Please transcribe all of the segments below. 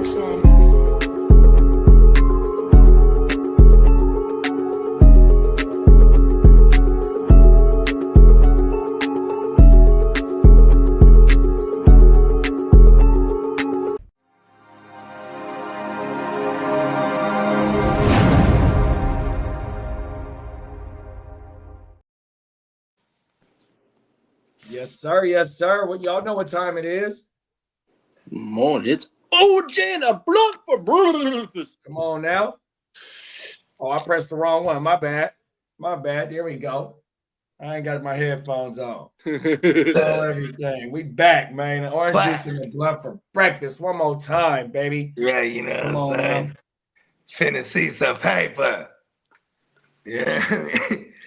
Production. Yes, sir. Yes, sir. Well, y'all know what time it is. Morning. It's OJ and a blunt for breakfast. Come on now. Oh, I pressed the wrong one. My bad. My bad. There we go. I ain't got my headphones on. Everything. We back, man. Orange juice and the blunt for breakfast. One more time, baby. Yeah, you know Come what on I'm saying? Finna see some paper. Yeah.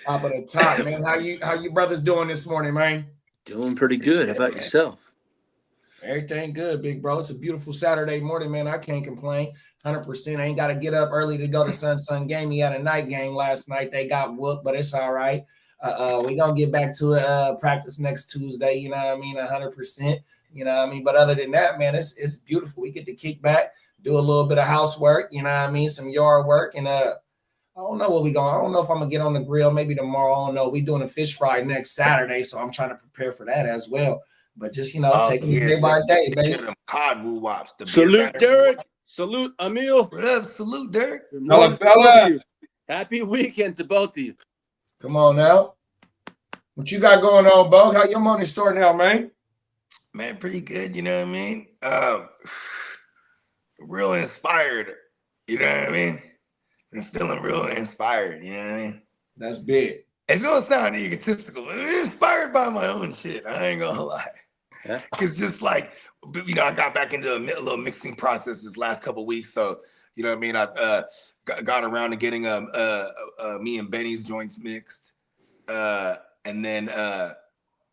Top of the top, man. How you brothers doing this morning, man? Doing pretty good. How about yourself? Everything good, big bro. It's a beautiful Saturday morning, man. I can't complain. 100%. I ain't got to get up early to go to Sun game. He had a night game last night. They got whooped, but it's all right. We're going to get back to it, practice next Tuesday, you know what I mean, 100%, you know what I mean? But other than that, man, it's beautiful. We get to kick back, do a little bit of housework, you know what I mean, some yard work, and I don't know what we going. I don't know if I'm going to get on the grill maybe tomorrow. I don't know. We're doing a fish fry next Saturday, so I'm trying to prepare for that as well. But just, taking it day by day, baby. Cod woo wops. Salute, Derek. Salute, Emil. What up? Salute, Derek. Fella. Happy weekend to both of you. Come on now. What you got going on, Bo? How your morning starting out, man? Man, pretty good, you know what I mean? Real inspired, you know what I mean? I'm feeling real inspired, you know what I mean? That's big. It's gonna sound egotistical, but I'm inspired by my own shit. I ain't gonna lie. Yeah. It's just like, I got back into a little mixing process this last couple of weeks. So, you know what I mean? I got around to getting me and Benny's joints mixed. And then,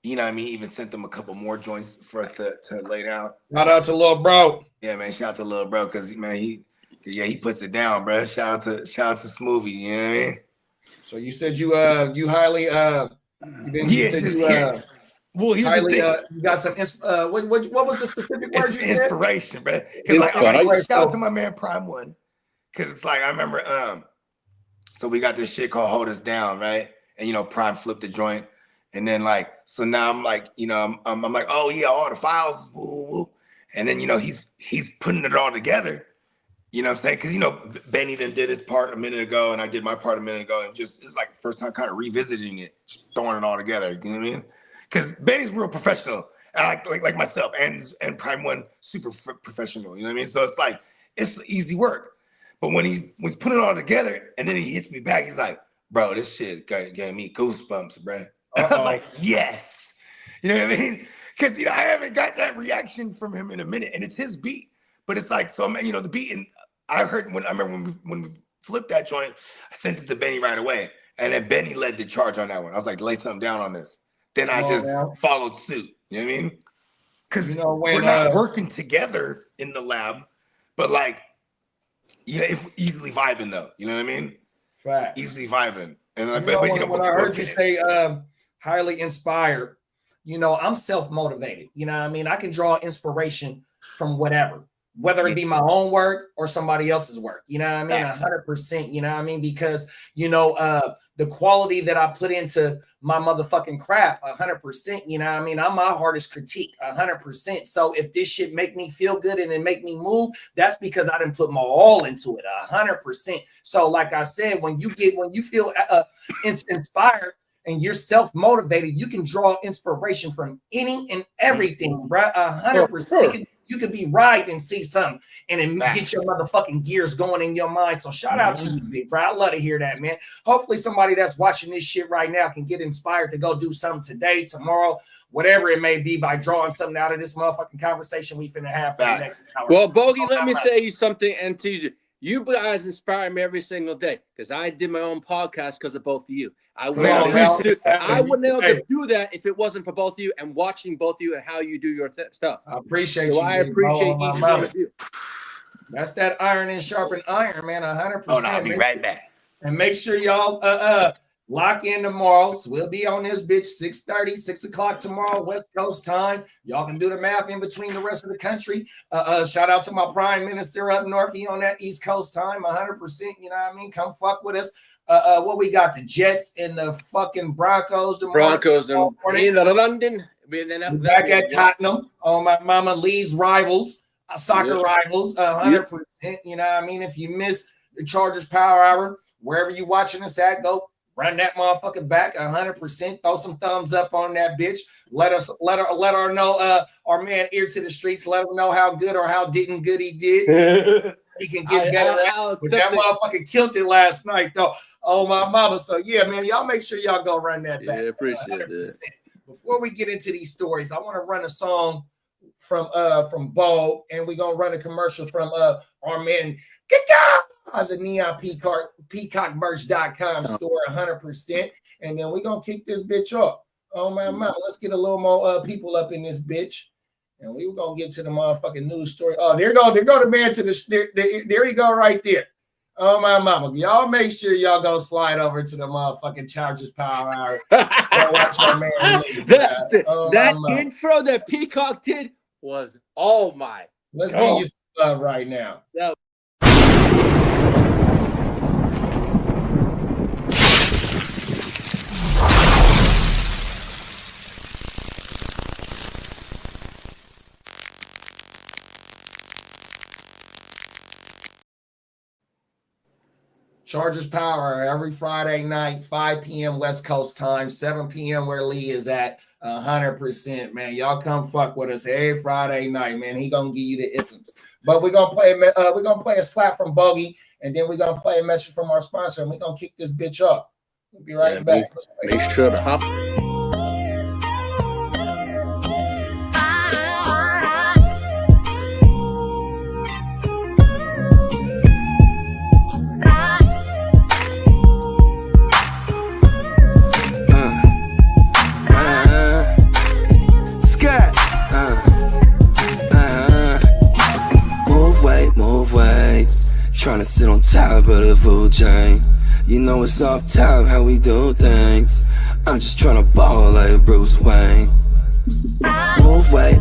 you know what I mean? Even sent them a couple more joints for us to lay down. Shout out to little bro. Yeah, man. Shout out to little bro, because, man, he puts it down, bro. Shout out to Smoothie, you know what I mean? So you said you highly well, here's highly, the thing. you got some what was the specific word you said? Inspiration, bro. Shout out to my man Prime One, because it's like I remember. So we got this shit called Hold Us Down, right? And Prime flipped the joint, and then so now I'm like, I'm like, oh yeah, all the files, woo, woo. And then he's putting it all together. You know what I'm saying? Because Benny done did his part a minute ago, and I did my part a minute ago, and it's like the first time kind of revisiting it, just throwing it all together. You know what I mean? Because Benny's real professional, like myself, and Prime One super professional. You know what I mean? So it's easy work. But when he's putting it all together, and then he hits me back, he's like, "Bro, this shit gave me goosebumps, bro." I'm like, "Yes," you know what I mean? Because I haven't got that reaction from him in a minute, and it's his beat. But it's like, so the beat, and I remember when we flipped that joint, I sent it to Benny right away, and then Benny led the charge on that one. I was like, lay something down on this. Then I just followed suit. You know what I mean? Because we're not working together in the lab, but easily vibing though. You know what I mean? Fact. Easily vibing. And when I heard you say highly inspired, I'm self-motivated. You know what I mean? I can draw inspiration from whatever it be my own work or somebody else's work. You know what I mean? 100%, you know what I mean? Because, the quality that I put into my motherfucking craft, 100%, you know what I mean? I'm my hardest critique, 100%. So if this shit make me feel good and it make me move, that's because I didn't put my all into it, 100%. So like I said, when you feel inspired, and you're self-motivated, you can draw inspiration from any and everything, bro. 100%. You could be right and see something and then get your motherfucking gears going in your mind. So shout out to you, big bro. I love to hear that, man. Hopefully somebody that's watching this shit right now can get inspired to go do something today, tomorrow, whatever it may be, by drawing something out of this motherfucking conversation we finna have for the next hour. Well, Bogey, let me say something, and to you guys inspire me every single day, because I did my own podcast because of both of you. I wouldn't able to do that if it wasn't for both of you and watching both of you and how you do your stuff. I appreciate you. I appreciate each one of you. That's that iron and sharpen iron, man. 100%. Oh, no, I'll be right back. And make sure y'all Lock in tomorrow. So we'll be on this bitch 6:30, 6 o'clock tomorrow, West Coast time. Y'all can do the math in between the rest of the country. Shout out to my prime minister up north. He on that East Coast time, 100%. You know what I mean? Come fuck with us. What we got? The Jets and the fucking Broncos. Broncos in London. We're back at Tottenham. Oh, my mama Lee's rivals, soccer rivals, 100%. You know what I mean? If you miss the Chargers Power Hour, wherever you watching us at, go run that motherfucker back 100%. Throw some thumbs up on that bitch. Let her know our man Ear to the Streets. Let him know how good or how didn't good he did. He can get better. But that motherfucker killed it last night, though. Oh, my mama. So, yeah, man, y'all make sure y'all go run that back. Yeah, appreciate it. Before we get into these stories, I want to run a song from Bo, and we're going to run a commercial from our man, the Neon Peacockmerch.com store, 100%. And then we're going to kick this bitch off. Oh, my mama. Let's get a little more people up in this bitch. And we were going to get to the motherfucking news story. Oh, there go the man to the there you go right there. Oh, my mama. Y'all make sure y'all go slide over to the motherfucking Chargers Power Hour. Watch our man that intro that Peacock did was my. Let's get you some love right now. Yeah. Chargers Power every Friday night, 5 p.m. West Coast time, 7 p.m. where Lee is at, 100%, man. Y'all come fuck with us every Friday night, man. He gonna give you the isms. But we're gonna play a slap from Bogey, and then we're gonna play a message from our sponsor, and we're gonna kick this bitch up. We'll be right back. Make sure to hop. Trying to sit on top of the food chain. You know it's off top how we do things. I'm just trying to ball like Bruce Wayne. Move weight,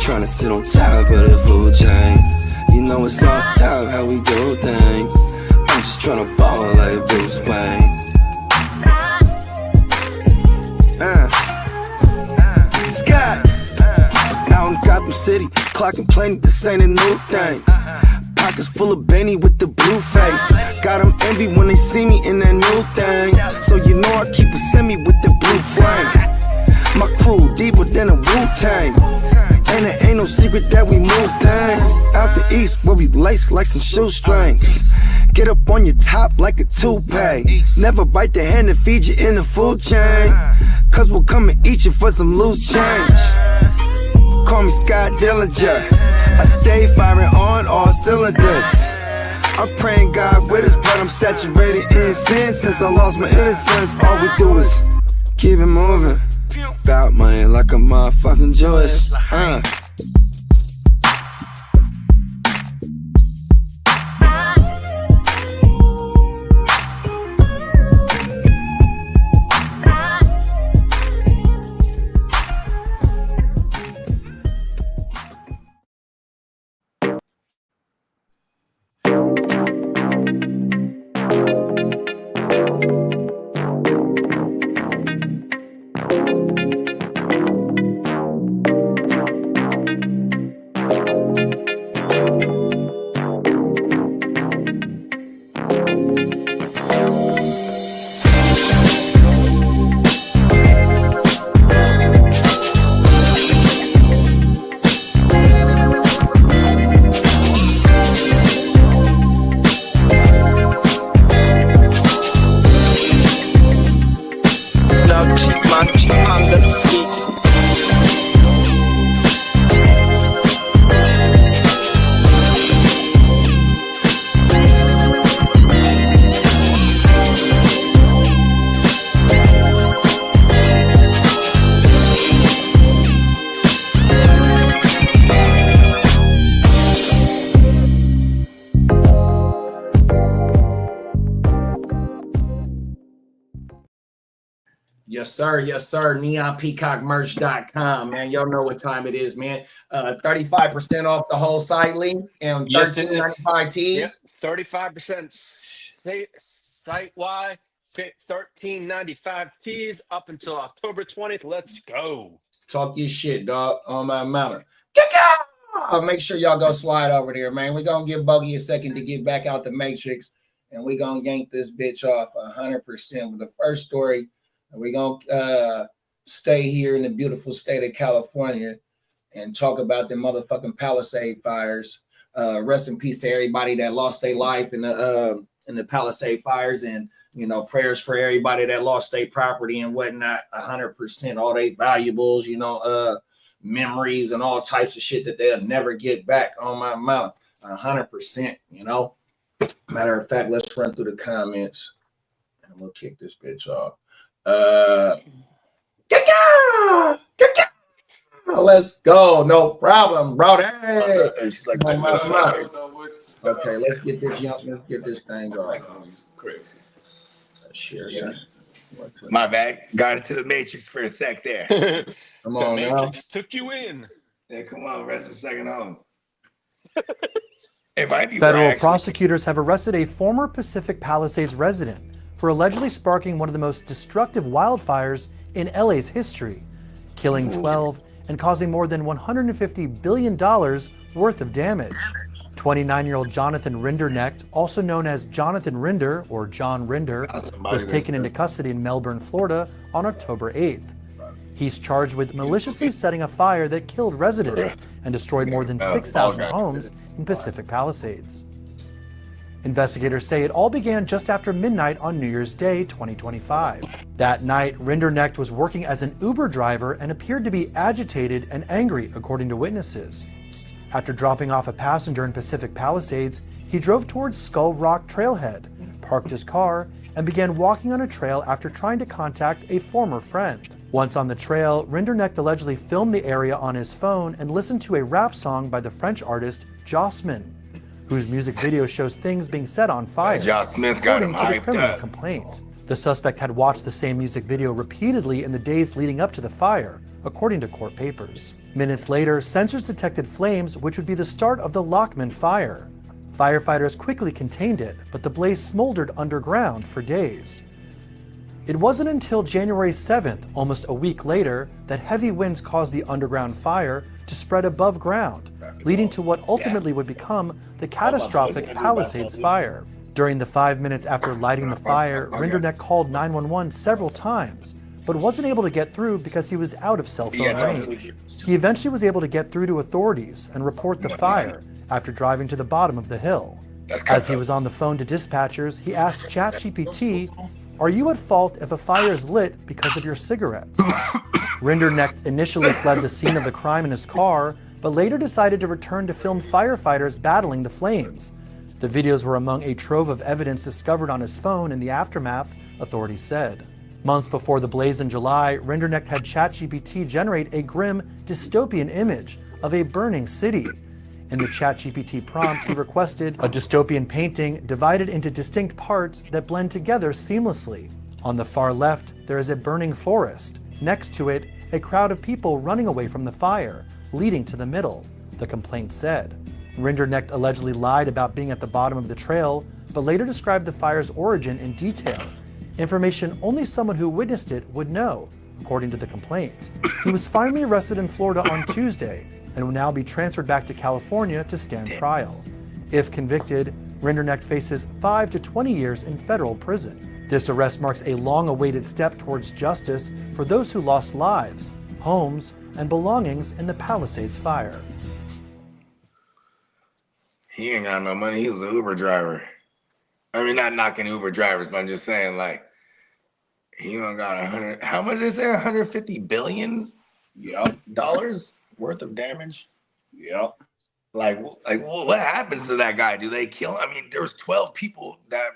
trying to sit on top of the food chain. You know it's off top how we do things. I'm just trying to ball like Bruce Wayne. Scott out in Gotham City, clocking plenty, this ain't a new thing. Pockets full of Benny with the blue face. Got them envy when they see me in that new thing. So you know I keep a semi with the blue flame. My crew deeper than a Wu-Tang. And it ain't no secret that we move things. Out the east where we lace like some shoestrings. Get up on your top like a toupee. Never bite the hand that feed you in the food chain. Cause we'll come and eat you for some loose change. Call me Scott Dillinger. I stay firing on all cylinders. I'm praying God with us, but I'm saturated in sin. Since I lost my innocence, all we do is keep it moving. About money like a motherfucking Jewish. Yes, sir. Yes, sir. NeonPeacockMerch.com, man. Y'all know what time it is, man. 35% off the whole site link and Yes, $13.95 tees. Yep, 35% site-wide, $13.95 tees up until October 20th. Let's go. Talk your shit, dog, on my mama. Make sure y'all go slide over there, man. We're going to give Bogey a second to get back out the Matrix, and we're going to yank this bitch off 100% with the first story. And we're going to stay here in the beautiful state of California and talk about the motherfucking Palisade fires. Rest in peace to everybody that lost their life in the Palisade fires, and you know, prayers for everybody that lost their property and whatnot. 100%, all their valuables, you know, memories and all types of shit that they'll never get back. On my mouth, 100%. You know, matter of fact, let's run through the comments and we'll kick this bitch off. Let's go. No problem, bro. Hey. Okay, let's get this let's get this thing going. Share. My bad. Got into the Matrix for a sec there. Come on, the Matrix took you in. Yeah, come on, rest a second home. Federal prosecutors have arrested a former Pacific Palisades resident for allegedly sparking one of the most destructive wildfires in LA's history, killing 12 and causing more than $150 billion worth of damage. 29-year-old Jonathan Rinderknecht, also known as Jonathan Rinder or John Rinder, was taken into custody in Melbourne, Florida on October 8th. He's charged with maliciously setting a fire that killed residents and destroyed more than 6,000 homes in Pacific Palisades. Investigators say it all began just after midnight on New Year's Day 2025. That night, Rinderknecht was working as an Uber driver and appeared to be agitated and angry, according to witnesses. After dropping off a passenger in Pacific Palisades, he drove towards Skull Rock Trailhead, parked his car, and began walking on a trail after trying to contact a former friend. Once on the trail, Rinderknecht allegedly filmed the area on his phone and listened to a rap song by the French artist Jossman, whose music video shows things being set on fire, according to the criminal complaint. The suspect had watched the same music video repeatedly in the days leading up to the fire, according to court papers. Minutes later, sensors detected flames, which would be the start of the Lockman fire. Firefighters quickly contained it, but the blaze smoldered underground for days. It wasn't until January 7th, almost a week later, that heavy winds caused the underground fire to spread above ground, leading to what ultimately would become the catastrophic Palisades fire. During the 5 minutes after lighting the fire, Rinderknecht called 911 several times, but wasn't able to get through because he was out of cell phone range. He eventually was able to get through to authorities and report the fire after driving to the bottom of the hill. As he was on the phone to dispatchers, he asked ChatGPT, "Are you at fault if a fire is lit because of your cigarettes?" Rinderknecht initially fled the scene of the crime in his car, but later decided to return to film firefighters battling the flames. The videos were among a trove of evidence discovered on his phone in the aftermath, authorities said. Months before the blaze in July, Rinderknecht had ChatGPT generate a grim, dystopian image of a burning city. In the ChatGPT prompt, he requested a dystopian painting divided into distinct parts that blend together seamlessly. On the far left, there is a burning forest. Next to it, a crowd of people running away from the fire, leading to the middle, the complaint said. Rinderknecht allegedly lied about being at the bottom of the trail, but later described the fire's origin in detail, information only someone who witnessed it would know, according to the complaint. He was finally arrested in Florida on Tuesday and will now be transferred back to California to stand trial. If convicted, Rinderknecht faces 5 to 20 years in federal prison. This arrest marks a long-awaited step towards justice for those who lost lives, homes, and belongings in the Palisades fire. He ain't got no money. He was an Uber driver. I mean, not knocking Uber drivers, but I'm just saying, like, he don't got 100. How much is there? $150 billion dollars worth of damage. Yep. Like, what happens to that guy? Do they kill? I mean, there was 12 people that,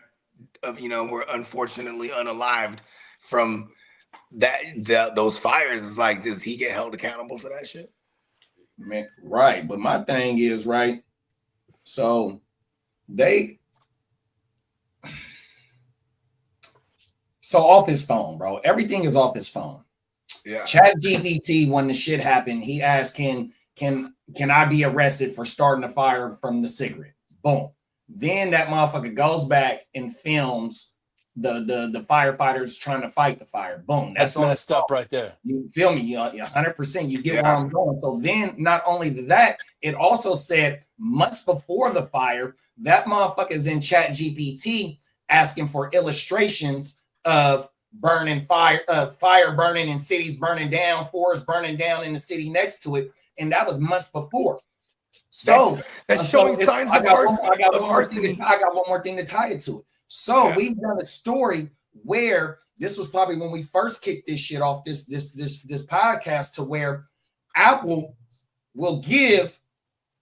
were unfortunately unalived from those fires. Like, does he get held accountable for that shit? Man, right. But my thing is, right. So So off his phone, bro. Everything is off his phone. Yeah. ChatGPT, when the shit happened, he asked, can I be arrested for starting a fire from the cigarette? Boom. Then that motherfucker goes back and films the firefighters trying to fight the fire. Boom. That's messed up right there. You feel me? 100%. You get where I'm going. So then, not only that, it also said months before the fire, that motherfucker is in ChatGPT asking for illustrations of fire burning in cities burning down, forests burning down in the city next to it, and that was months before. So that's showing signs of arson. I got one more thing to tie it to it. So we've done a story where this was probably when we first kicked this shit off, this podcast, to where Apple will give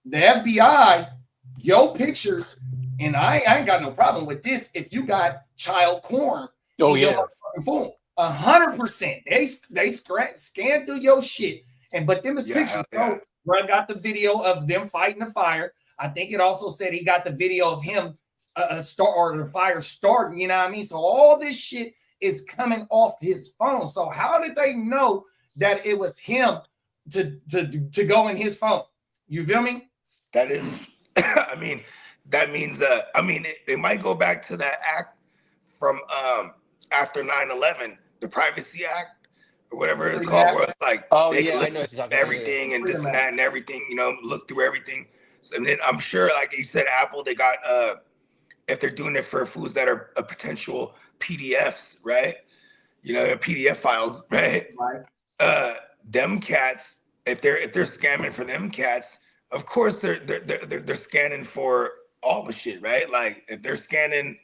the FBI your pictures, and I ain't got no problem with this if you got child porn. Oh yeah, phone 100%. They scan through your shit, but them is pictures. So I got the video of them fighting the fire. I think it also said he got the video of him the fire starting. You know what I mean? So all this shit is coming off his phone. So how did they know that it was him to go in his phone? You feel me? That is, I mean, that means it might go back to that act from after 9/11, the Privacy Act or whatever it's called, where it's like they can listen to everything and this and that and everything, look through everything. So, and then I'm sure, like you said, Apple, they got if they're doing it for foods that are potential PDFs, right? PDF files, right? Them cats, if they're scamming for them cats, of course they're scanning for all the shit, right? Like if they're scanning,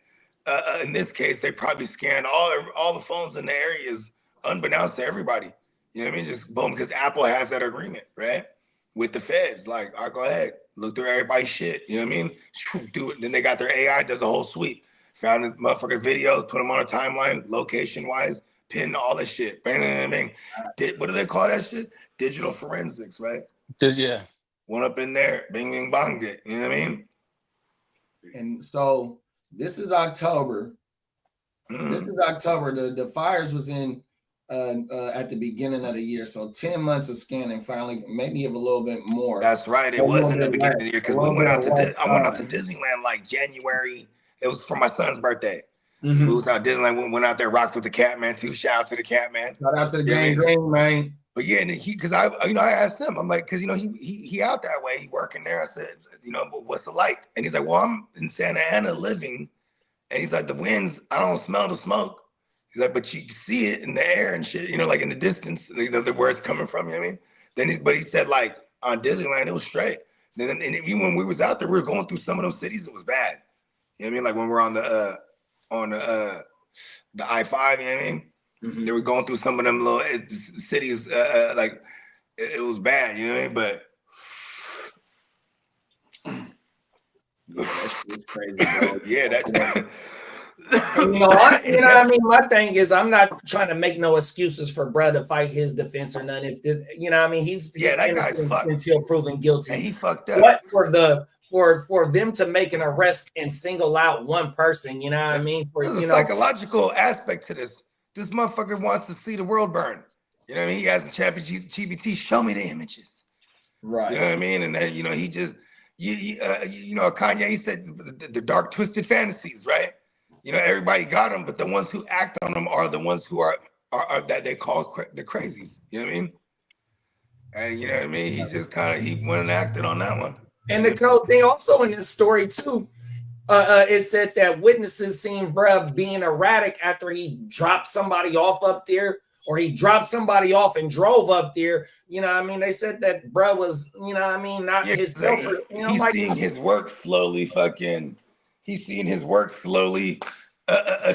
in this case, they probably scan all the phones in the areas, unbeknownst to everybody. You know what I mean? Just boom, because Apple has that agreement, right, with the feds. Like, all right, go ahead, look through everybody's shit. You know what I mean? Do it. Then they got their AI does a whole sweep. Found his motherfucker videos, put them on a timeline, location wise, pin all this shit. Bang, bang, bang. What do they call that shit? Digital forensics, right? Yeah. One up in there, bing, bing, bang, it. You know what I mean? And so this is October. This is October. The fires was in at the beginning of the year. So 10 months of scanning, finally, maybe a little bit more. That's right. It was in the beginning of the year because I went out to Disneyland like January. It was for my son's birthday. We was out Disneyland, went out there, rocked with the Catman too. Shout out to the Catman. Shout out to the gang green, man. But yeah, and because I asked him, I'm like, because he out that way, he working there. I said, but what's the like? And he's like, well, I'm in Santa Ana living, and he's like, the winds, I don't smell the smoke. He's like, but you can see it in the air and shit, like in the distance, where it's coming from. You know what I mean? But he said like on Disneyland, it was straight. And even when we was out there, we were going through some of those cities, it was bad. You know what I mean? Like when we're on the I-5, you know what I mean? They were going through some of them little cities, like it was bad, you know what I mean? But that's crazy, bro. yeah, that. I mean, my thing is, I'm not trying to make no excuses for bruh to fight his defense or nothing. He's that guy's fucked until proven guilty. And he fucked up. But for them to make an arrest and single out one person, you know what I mean? There's a psychological aspect to this. This motherfucker wants to see the world burn. You know what I mean? He has a ChatGPT, show me the images. Right. You know what I mean? And then, he just, Kanye, he said the dark, twisted fantasies, right? Everybody got them, but the ones who act on them are the ones who are that they call the crazies. You know what I mean? And you know what I mean? He just he went and acted on that one. And the cool thing also in this story too, it said that witnesses seen bruh being erratic after he dropped somebody off up there, or he dropped somebody off and drove up there. You know what I mean? They said that bruh was, not his helper. He's seeing his work slowly he's seeing his work slowly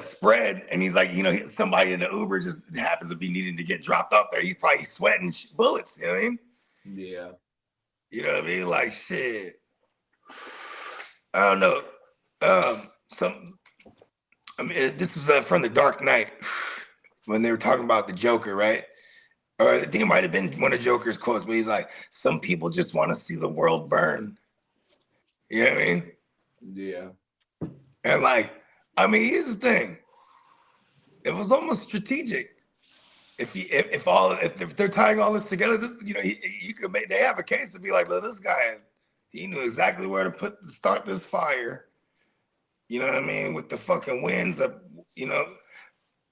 spread. And he's like, somebody in the Uber just happens to be needing to get dropped off there. He's probably sweating bullets, you know what I mean? Yeah. You know what I mean? Like, shit. I don't know. This was from The Dark Knight when they were talking about the Joker, right? Or I think it might have been one of Joker's quotes, but he's like, some people just want to see the world burn. You know what I mean? Yeah. And here's the thing. it was almost strategic. If they're tying all this together, you could make, they have a case to be like, look, this guy, he knew exactly where to start this fire. You know what I mean? With the fucking winds of,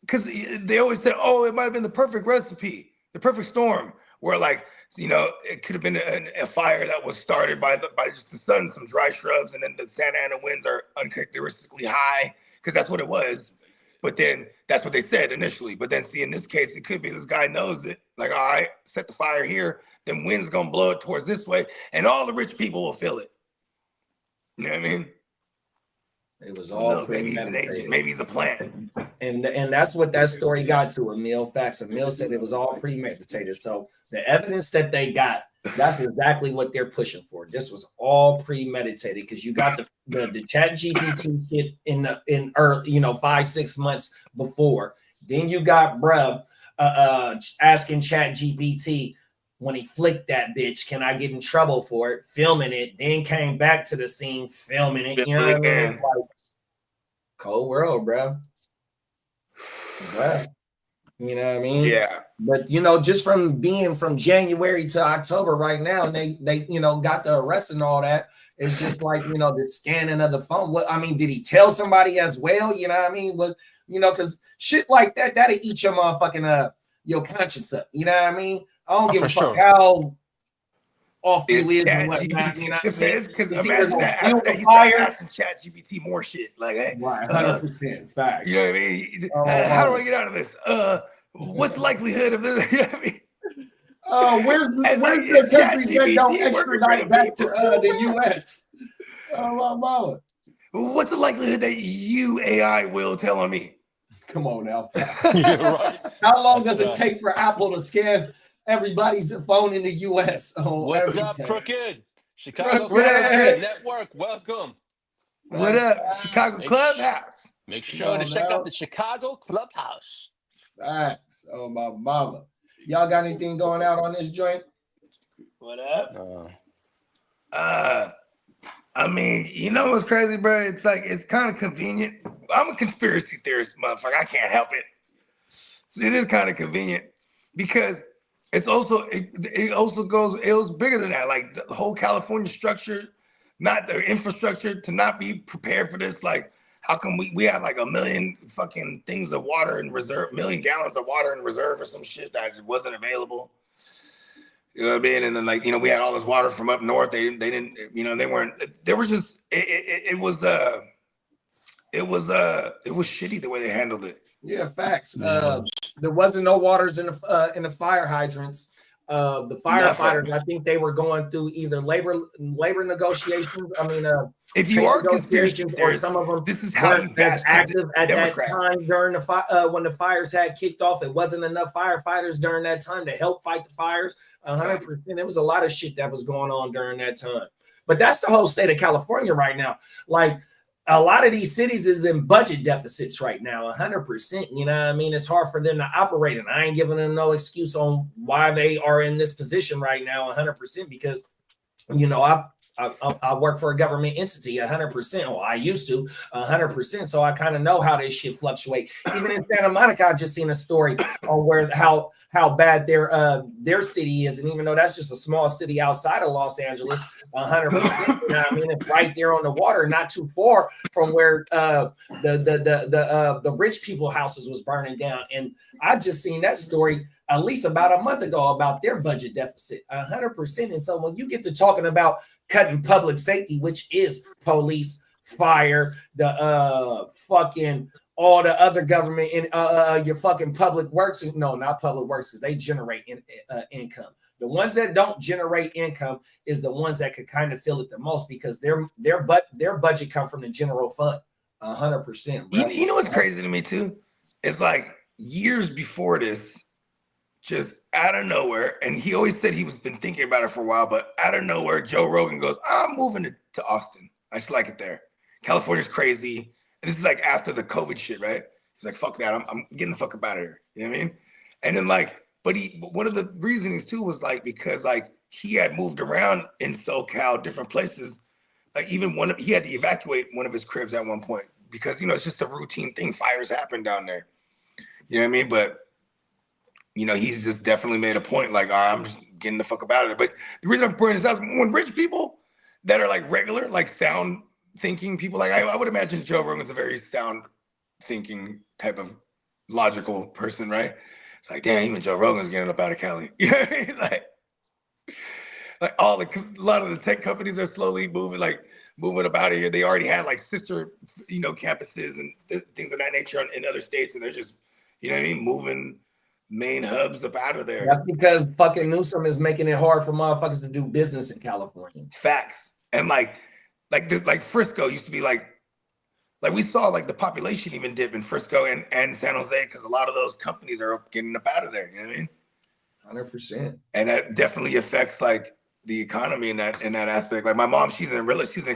because they always said, oh, it might have been the perfect recipe, the perfect storm, where like, it could have been a fire that was started by just the sun, some dry shrubs, and then the Santa Ana winds are uncharacteristically high, because that's what it was. But then that's what they said initially. But then see, in this case, it could be this guy knows that, like, all right, set the fire here, then wind's gonna blow it towards this way, and all the rich people will feel it. You know what I mean? It was all maybe he's an agent, maybe he's a plan. And that's what that story got to Emil. Facts. Emil said it was all premeditated. So the evidence that they got, that's exactly what they're pushing for. This was all premeditated because you got the chat GPT shit in early, 5-6 months before. Then you got bruh asking chat GPT when he flicked that bitch, can I get in trouble for it? Filming it, then came back to the scene, filming it. You know what I mean? Like, cold world, bro. Bruh. You know what I mean? Yeah. But just from being from January to October right now, and they got the arrest and all that, it's just like the scanning of the phone. What I mean, did he tell somebody as well? You know what I mean? Was because shit like that'll eat your motherfucking your conscience up. You know what I mean? I don't give a fuck how off you is and whatnot. Because imagine that after that, he started asking chat GPT more shit. Like, hey, 100% facts. You know what I mean? How do I get out of this? What's the likelihood of this? You know what I mean? Where's the countries that don't extradite back to the U.S.? Mama. What's the likelihood that you AI will tell on me? Come on now. You're right. How long does it take for Apple to scan everybody's phone in the U.S.? What's up, Crooked? Chicago Network, welcome. What up, Chicago Clubhouse? Make sure to check out the Chicago Clubhouse. Facts. Oh, my mama. Y'all got anything going out on this joint? What up? I mean, what's crazy, bro? It's like, it's kind of convenient. I'm a conspiracy theorist, motherfucker. I can't help it. So it is kind of convenient because it's also, it was bigger than that. Like the whole California structure, not the infrastructure to not be prepared for this. Like, how come we have like 1 million fucking things of water in reserve, 1 million gallons of water in reserve or some shit that just wasn't available? You know what I mean? And then like, we had all this water from up north. They didn't, they weren't, there was just, it was shitty the way they handled it. Yeah, facts. There wasn't no waters in the fire hydrants. The firefighters, I think they were going through either labor negotiations. I mean, if you are conspiracy or some of them, this is how you as active at Democrats. that time during the when the fires had kicked off. It wasn't enough firefighters during that time to help fight the fires. 100%. There was a lot of shit that was going on during that time. But that's the whole state of California right now. Like, a lot of these cities is in budget deficits right now, 100%. You know what I mean? It's hard for them to operate, and I ain't giving them no excuse on why they are in this position right now, 100%, because, I work for a government entity, 100%. Well, I used to, 100%. So I kind of know how this shit fluctuate. Even in Santa Monica, I just seen a story on how bad their city is, and even though that's just a small city outside of Los Angeles, 100%. You know what I mean? It's right there on the water, not too far from where the rich people houses was burning down. And I just seen that story at least about a month ago about their budget deficit, 100%. And so when you get to talking about cutting public safety, which is police, fire, the fucking all the other government in your fucking public works. No, not public works, because they generate income. The ones that don't generate income is the ones that could kind of feel it the most, because their budget come from the general fund, 100%. You know what's crazy to me too? It's like years before this, just out of nowhere, and he always said he was been thinking about it for a while, but out of nowhere, Joe Rogan goes, I'm moving to Austin. I just like it there. California's crazy. And this is like after the COVID shit, right? He's like, fuck that. I'm getting the fuck up out of here. You know what I mean? And then like, but one of the reasons too was like, because like he had moved around in SoCal, different places. Like even he had to evacuate one of his cribs at one point because, it's just a routine thing. Fires happen down there. You know what I mean? But he's just definitely made a point. Like, I'm just getting the fuck up out of there. But the reason I'm pointing this out is when rich people that are like regular, like sound thinking people, like I would imagine Joe Rogan's a very sound thinking type of logical person, right? It's like, damn, even Joe Rogan's getting up out of Cali. You know what I mean? Like a lot of the tech companies are slowly moving up out of here. They already had like sister, campuses and things of that nature in other states, and they're just, you know what I mean, moving main hubs up out of there. That's because fucking Newsom is making it hard for motherfuckers to do business in California. Facts. And like Frisco used to be like we saw like the population even dip in Frisco and San Jose because a lot of those companies are getting up out of there. You know what I mean? 100%. And that definitely affects like the economy in that aspect. Like my mom, she's in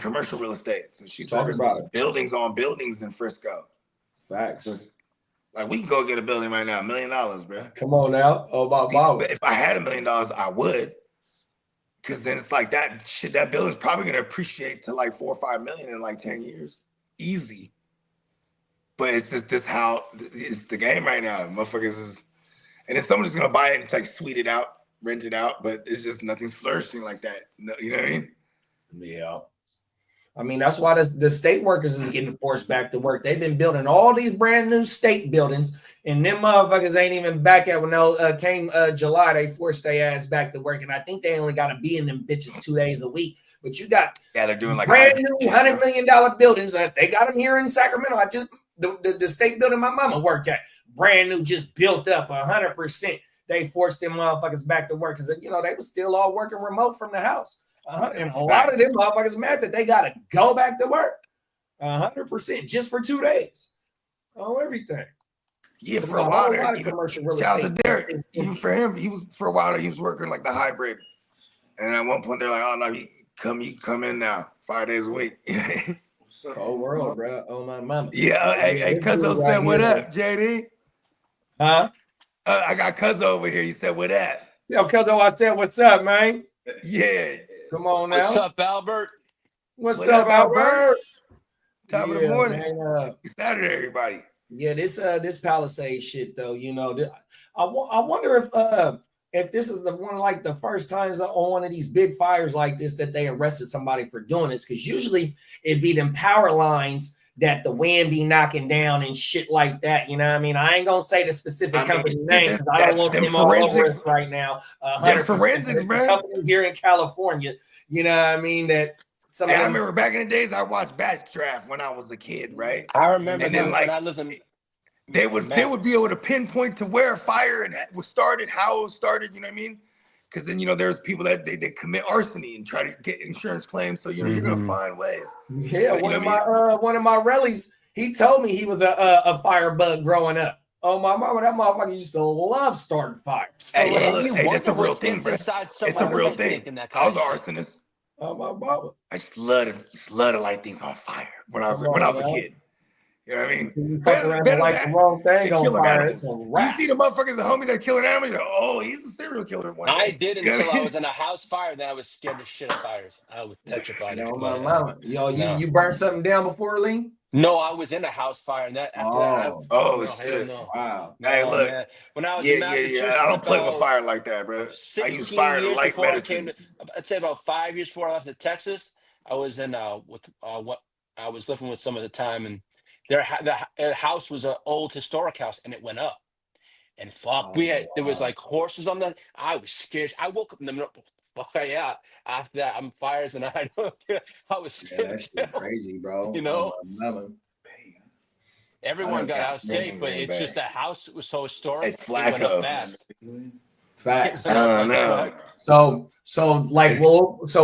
commercial real estate, so she's talking about buildings on buildings in Frisco. Facts. So like we can go get a building right now, $1 million, bro. Come on now. Oh, but if I had $1 million, I would. Because then it's like that building's probably going to appreciate to like 4 or 5 million in like 10 years. Easy. But it's just how it's the game right now. Motherfuckers is, and if someone's going to buy it and like sweet it out, rent it out, but it's just nothing's flourishing like that. You know what I mean? Yeah. I mean, that's why the state workers is getting forced back to work. They've been building all these brand new state buildings, and them motherfuckers ain't even back at when came July. They forced their ass back to work, and I think they only got to be in them bitches 2 days a week. But you got they're doing like brand new $100 million buildings. They got them here in Sacramento. The state building my mama worked at, brand new, just built up 100%. They forced them motherfuckers back to work because they were still all working remote from the house. And a lot of them motherfuckers mad that they gotta go back to work 100% just for 2 days. Oh, everything. Yeah, for a while there. Commercial real estate. Even for him, he was for a while. He was working like the hybrid, and at one point they're like, "Oh no, you come in now 5 days a week." Cold world, bro. Oh my mama. Yeah. Hey, Cuzzo said, "What up, JD?" Huh? I got Cuzzo over here. You said, "What up?" Tell Cuzzo I said, "What's up, man?" Yeah. Come on now. What's up, Albert? What's up, Albert? Top of the morning. It's Saturday, everybody. Yeah, this Palisades shit though, I wonder if this is one of like the first times on one of these big fires like this that they arrested somebody for doing this, because usually it'd be them power lines that the wind be knocking down and shit like that. You know what I mean? I ain't gonna say the specific company name because I don't want them all over us right now. Forensics, bro. Company here in California. You know what I mean? That's some. I remember back in the days I watched Batch Draft when I was a kid, right? I remember and then, when I lived in. They would be able to pinpoint to where a fire was started, how it was started. You know what I mean? Because then there's people that they commit arson and try to get insurance claims. So you're gonna find ways. Yeah, one of my rellies, he told me he was a firebug growing up. Oh my mama, that motherfucker used to love starting fires. Hey, that's a real thing, bro. It's a real thing. I was an arsonist. Oh my mama. I just love to light things on fire when I was a kid. You know what I mean? You fuck around and like the wrong thing on fire. You see the motherfuckers, the homies that killing animals, you're like, oh, he's a serial killer. I did until I was in a house fire. Then I was scared to shit of fires. I was petrified. You burned something down before, Lee? No, I was in a house fire, and that shit! No. Wow. Hey, look. Man. When I was in Massachusetts, I don't play with fire like that, bro. I use fire to light medicine. I'd say about 5 years before I left to Texas, I was in I was living with some at the time, and the house was an old historic house, and it went up. And there was like horses on that. I was scared. I woke up in the middle. Yeah. After that, I'm fires, and I was scared. That's crazy, bro. Everyone got out safe, but it's just the house was so historic. It's flat fast. Facts. I don't know. So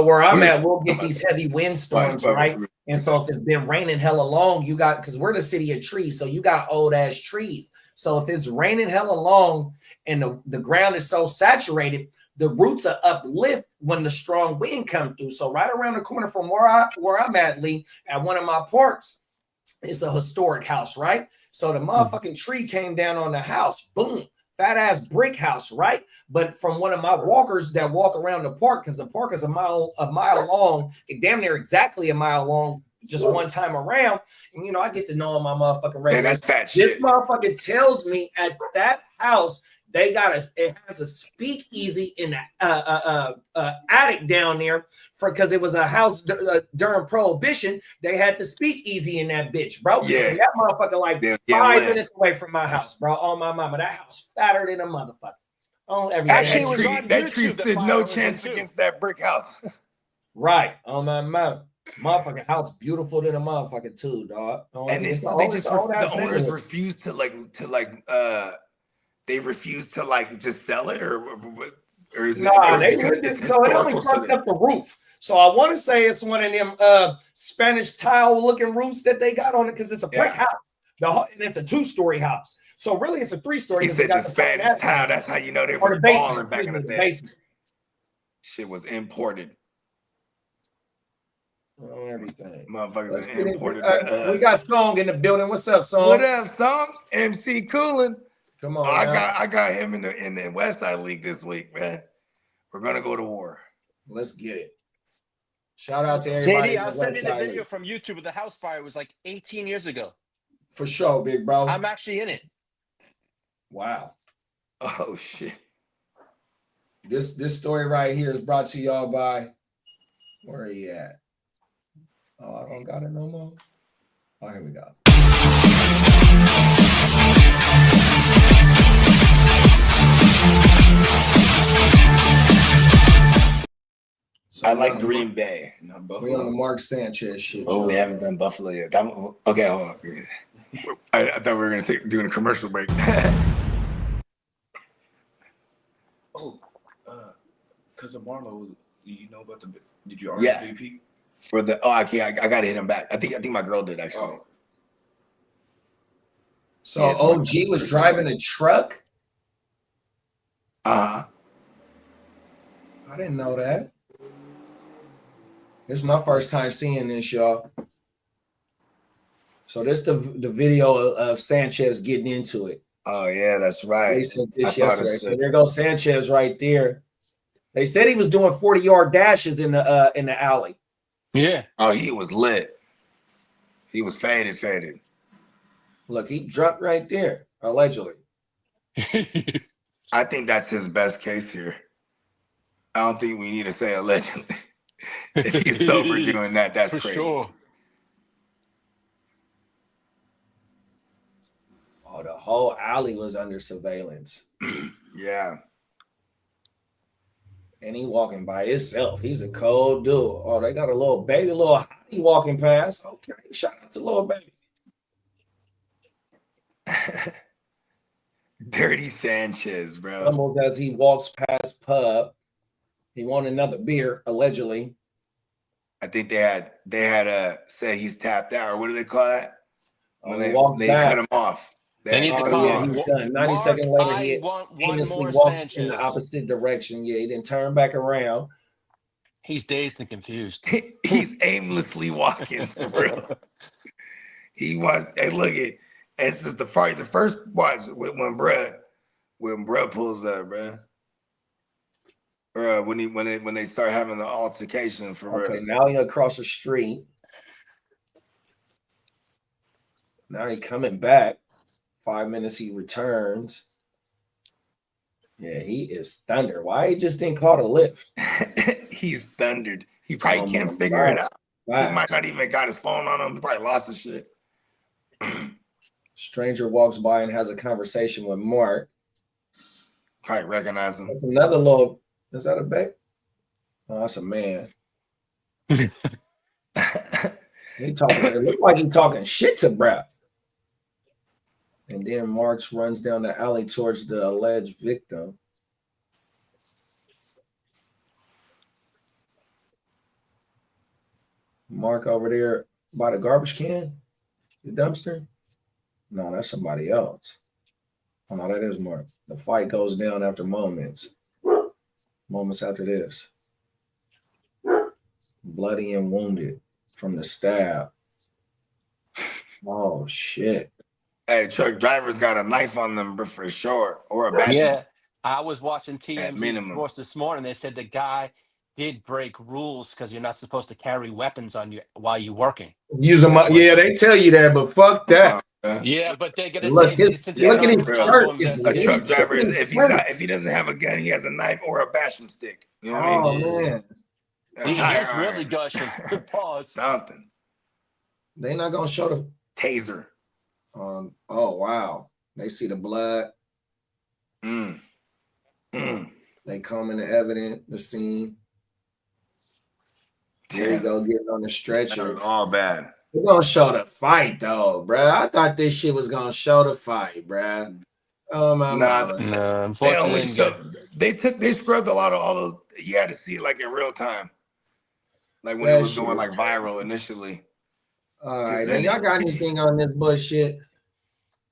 where I'm at, we'll get these heavy windstorms, right? And so if it's been raining hella long, because we're the city of trees, so you got old ass trees. So if it's raining hella long and the ground is so saturated, the roots are uplift when the strong wind comes through. So right around the corner from where I'm at, Lee, at one of my parks, it's a historic house, right? So the motherfucking tree came down on the house, boom. Fat ass brick house, right? But from one of my walkers that walk around the park, because the park is a mile long, damn near exactly a mile long, just one time around, and you know, I get to know my motherfucking regulars. That's that This shit. motherfucker tells me at that house they got it has a speakeasy in the attic down there because it was a house during Prohibition. They had the speakeasy in that bitch, bro. Yeah. And that motherfucker like 5 minutes away from my house, bro. On my mama, that house fatter than a motherfucker. On every Actually, it was on that YouTube tree that stood fire no was chance in, too. against that brick house. Right on my mama. Motherfucking house beautiful than a motherfucker too, dog. And it's the owners refused to they refused to like just sell it or is nah, it, it only fucked up the roof. So I want to say it's one of them Spanish tile looking roofs that they got on it because it's a brick house. And it's a 2-story house. So really it's a 3-story. He said the Spanish tile, that's how you know they were balling back in the day. Shit was imported. Everything. Motherfuckers are imported. We got Song in the building. What's up, Song? What up, Song? MC Coolin'. Come on. I got him in the West Side League this week, man. We're gonna go to war. Let's get it. Shout out to everybody. JD, I'll send you the video from YouTube of the house fire. It was like 18 years ago. For sure, big bro. I'm actually in it. Wow. Oh shit. This story right here is brought to y'all by where are you at? Oh, I don't got it no more. Oh, here we go. So I like Green Bay. We on the Mark Sanchez shit. Oh, we haven't done Buffalo yet. Okay, hold on. I thought we were doing a commercial break. Because of Marlo, you know about did you RSVP? For the I gotta hit him back. I think my girl did actually. So OG was driving a truck? I didn't know that. This is my first time seeing this, y'all. So this the video of Sanchez getting into it. Oh yeah, that's right. They said this yesterday. So there goes Sanchez right there. They said he was doing 40-yard dashes in the alley. Yeah. Oh, he was lit. He was faded. Look, he drunk right there, allegedly. I think that's his best case here. I don't think we need to say allegedly. If he's sober doing that, that's for crazy. Sure. Oh, the whole alley was under surveillance. Yeah. And he walking by himself. He's a cold dude. Oh, they got a little baby, little hottie walking past. Okay, shout out to little baby. Dirty Sanchez, bro. Almost as he walks past pub. He wanted another beer, allegedly. I think they had said he's tapped out, or what do they call that? When they cut him off. They need to call him. He's done. 90 seconds later, he aimlessly walked in the opposite direction. Yeah, he didn't turn back around. He's dazed and confused. He's aimlessly walking, bro. He was. Hey, look at. It's just the first watch when bruh pulls up, bruh. When they start having the altercation for real. Okay, now he across the street. Now he coming back. 5 minutes he returns. Yeah, he is thunder. Why he just didn't call the lift? He's thundered. He probably can't figure it out. He might not even got his phone on him. He probably lost his shit. Stranger walks by and has a conversation with Mark. Probably recognize him. That's another little. Is that a babe? Oh, that's a man. He talking. It looked like he talking shit to Brad. And then Marks runs down the alley towards the alleged victim. Mark over there by the garbage can, the dumpster. No, that's somebody else. Oh no, that is Mark. The fight goes down after moments. Moments after this. Bloody and wounded from the stab. Oh shit. Hey, truck drivers got a knife on them for sure, or a bat. Yeah, I was watching TMZ Sports this morning. They said the guy did break rules because you're not supposed to carry weapons on you while you're working. Use them. Yeah, they tell you that, but fuck that. Yeah, but they're gonna Look, say look at his shirt. A truck driver, if he doesn't have a gun, he has a knife or a bashing stick. You know what I mean? Man, he's really gushing. Pause. Something. They're not gonna show the taser. Oh wow, they see the blood. They come in the scene. There you go, getting on the stretcher. All bad. We're gonna show the fight though, bruh. I thought this shit was gonna show the fight, bruh. Oh my god. No, unfortunately, they scrubbed a lot of all those. You had to see it like in real time, like when it was going like viral initially. All right, man. Y'all got anything on this bullshit?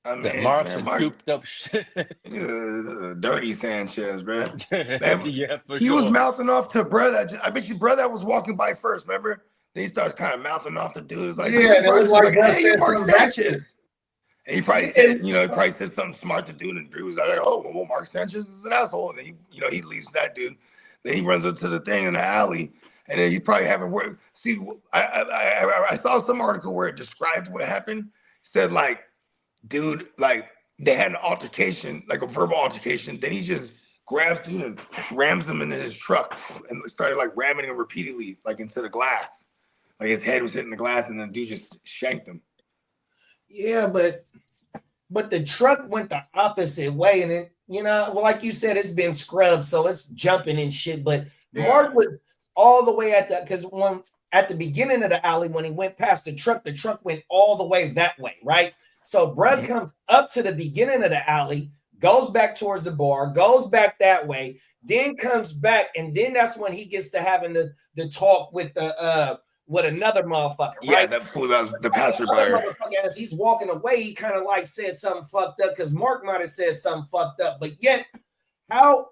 I mean, Mark's scooped up shit. Dirty Sanchez, bro. Yeah, for he sure. was mouthing off to brother. I bet you brother was walking by first. Remember? Then he starts kind of mouthing off the dude. It's like, yeah, it was like hey, Mark Sanchez. And he probably said, he probably said something smart to dude, and Drew was like, oh, well, Mark Sanchez is an asshole. And then he leaves that dude. Then he runs up to the thing in the alley, and then he probably haven't worked. See, I saw some article where it described what happened. Said like, dude, like they had an altercation, like a verbal altercation. Then he just grabs dude and rams him into his truck and started like ramming him repeatedly, like into the glass. Like his head was hitting the glass, and then dude just shanked him. Yeah, but the truck went the opposite way, and it, well, like you said, it's been scrubbed, so it's jumping and shit. But Mark was all the way at that, because at the beginning of the alley, when he went past the truck went all the way that way, right? So Brad comes up to the beginning of the alley, goes back towards the bar, goes back that way, then comes back, and then that's when he gets to having the talk with another motherfucker, right? Yeah, that fool, that was the passerby. As he's walking away, he kind of like said something fucked up, because Mark might have said something fucked up, but yet how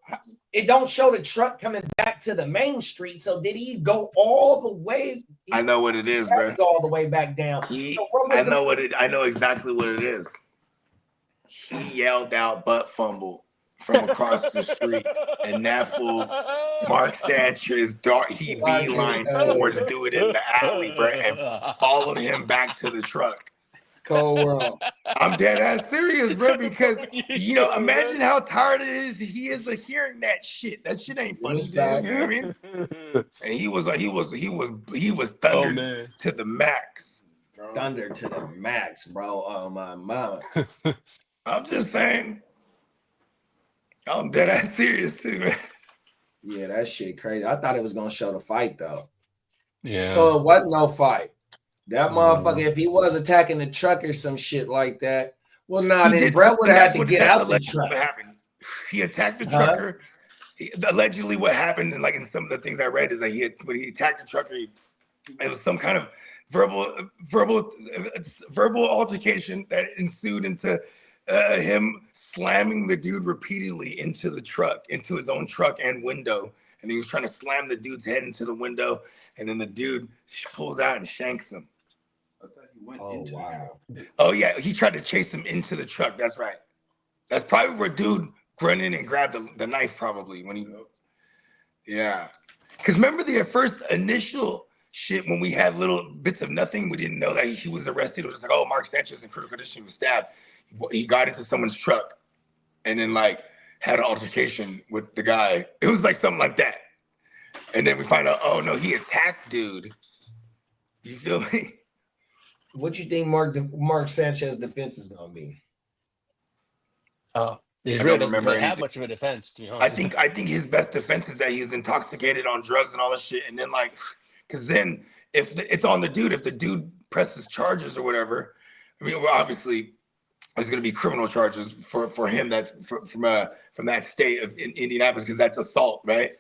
it don't show the truck coming back to the main street. So did he go all the way? I know what it is, bro. Go all the way back down. I know exactly what it is. He yelled out butt fumble from across the street, and that fool, Mark Sanchez, he beeline towards dude in the alley, bro, and followed him back to the truck. Cold world. I'm dead ass serious, bro, because imagine how tired he is of hearing that shit. That shit ain't funny, dude. You know what I mean? And he was thundered to the max. Thunder to the max, bro. Oh my mama. I'm just saying. I'm dead ass serious too, man. Yeah, that shit crazy. I thought it was gonna show the fight though. Yeah. So it wasn't no fight. That motherfucker, if he was attacking the truck or some shit like that, well, then Brett would have had to get out the truck. He attacked the trucker. Allegedly, what happened, and like in some of the things I read, is that when he attacked the trucker, it was some kind of verbal altercation that ensued into him slamming the dude repeatedly into the truck, into his own truck and window. And he was trying to slam the dude's head into the window, and then the dude pulls out and shanks him. I thought he went into wow. Oh yeah, he tried to chase him into the truck. That's right. That's probably where dude ran in and grabbed the knife, probably when he. Yeah, because remember the first initial shit when we had little bits of nothing, we didn't know that he was arrested. It was just like, oh, Mark Sanchez in critical condition, was stabbed. He got into someone's truck, and then like had an altercation with the guy. It was like something like that. And then we find out, oh no, he attacked dude. You feel me? What you think Mark Sanchez's defense is gonna be? He really doesn't have much of a defense, to be honest. I think his best defense is that he was intoxicated on drugs and all this shit. And then like, because then if it's on the dude, if the dude presses charges or whatever, I mean, well, obviously there's going to be criminal charges for him that's from that state of Indianapolis, because that's assault, right?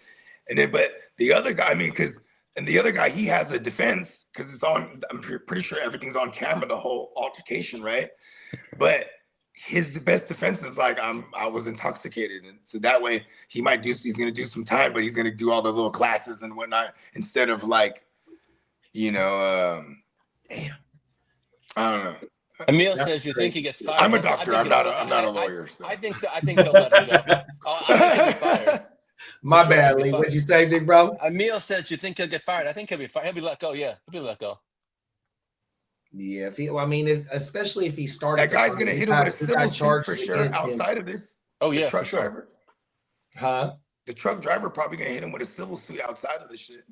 And then, but the other guy, I mean, the other guy, he has a defense because it's on. I'm pretty sure everything's on camera, the whole altercation, right? But his best defense is like, I was intoxicated, and so that way he's going to do some time, but he's going to do all the little classes and whatnot instead of like, damn, I don't know. Emil says you think he gets fired. I'm a doctor. I'm not a lawyer. So. I think so. I think they'll let him go. I think he'll be fired. My bad, Lee. What'd you say, big bro? Emil says you think he'll get fired. I think he'll be fired. He'll be let go. Yeah, he'll be let go. Yeah, especially if he started. That guy's gonna hit him with a civil suit for sure. Outside of this, oh yeah, the truck for sure. driver. Huh? The truck driver probably gonna hit him with a civil suit outside of this shit.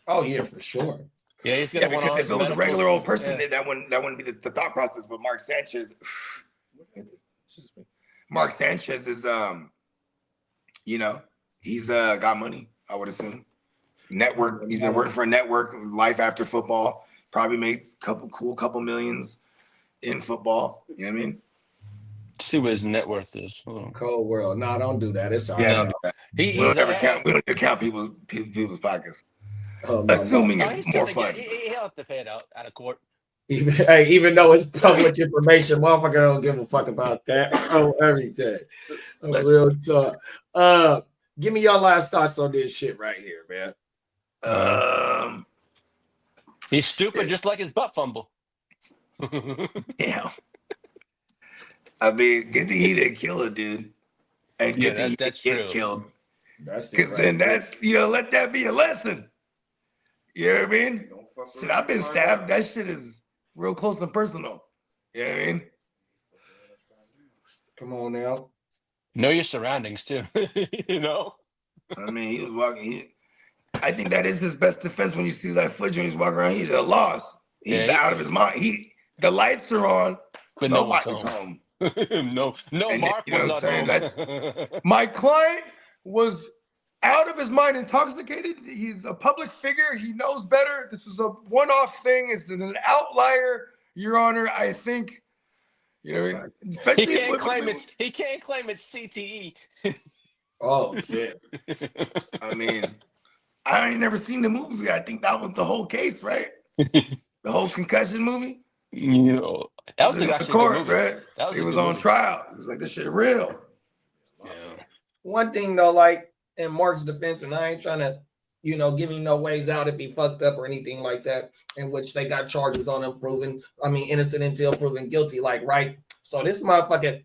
Oh yeah, for sure. Yeah, he's gonna want because if it was a regular old person, yeah. that wouldn't be the thought process. But Mark Sanchez, Mark Sanchez is he's got money. I would assume network. He's been working for a network. Life after football. Probably makes a couple millions in football. You know what I mean? See what his net worth is. Cold world. No, don't do that. It's all yeah, right. We don't ever count people's pockets. Oh, no, Assuming it's more fun. He'll have to pay it out of court. Even though it's public information, motherfucker don't give a fuck about that. Oh, everything. Real talk. Give me your last thoughts on this shit right here, man. He's stupid, just like his butt fumble. Yeah. I mean, good thing he didn't kill a dude, and good thing he didn't get killed. That's because then let that be a lesson. You know what I mean? Shit, I've been stabbed. That shit is real close and personal. You know what I mean? Come on now. Know your surroundings too. You know. I mean, he was walking. I think that is his best defense when you see that footage when he's walking around. He's at a loss. He's out of his mind. The lights are on, but nobody's home. no, Mark was not home. My client was out of his mind, intoxicated. He's a public figure. He knows better. This is a one-off thing. It's an outlier, Your Honor. I think, especially he can't claim it's CTE. Oh shit! I mean, I ain't never seen the movie. I think that was the whole case, right? The whole concussion movie. That was actually a good movie. Right? It was on trial. It was like, this shit real. Yeah. One thing though, like in Mark's defense, and I ain't trying to, give him no ways out if he fucked up or anything like that, in which they got charges on him innocent until proven guilty. Like, right? So this motherfucker,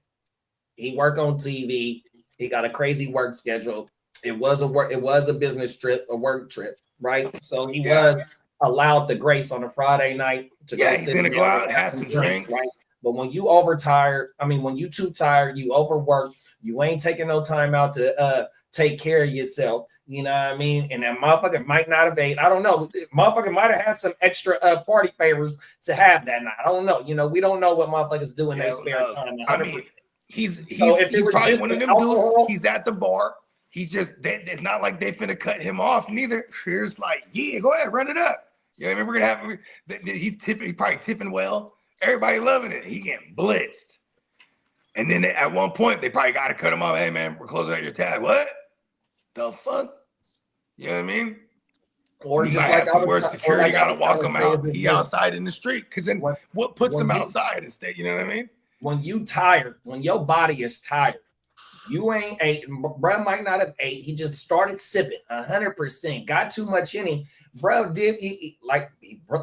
he worked on TV. He got a crazy work schedule. It was a business trip, a work trip, right? So he was allowed the grace on a Friday night to go he's gonna go out and have some drinks, right? But when you when you too tired, you overworked, you ain't taking no time out to take care of yourself. You know what I mean? And that motherfucker might not have ate. I don't know. Motherfucker might have had some extra party favors to have that night. I don't know. We don't know what motherfuckers do in their spare time. I mean, he's probably one of them dudes. He's at the bar. It's not like they finna cut him off neither. Here's like, yeah, go ahead, run it up. You know what I mean? We're gonna have he's probably tipping well. Everybody loving it. He getting blitzed. And then at one point, they probably got to cut him off. Hey man, we're closing out your tab. What the fuck? You know what I mean? Or just like where security got to walk him out. He outside in the street. Because then what puts him outside instead? You know what I mean? When you tired, when your body is tired, you ain't ate. Bruh might not have ate. He just started sipping 100%. Got too much in him. Bruh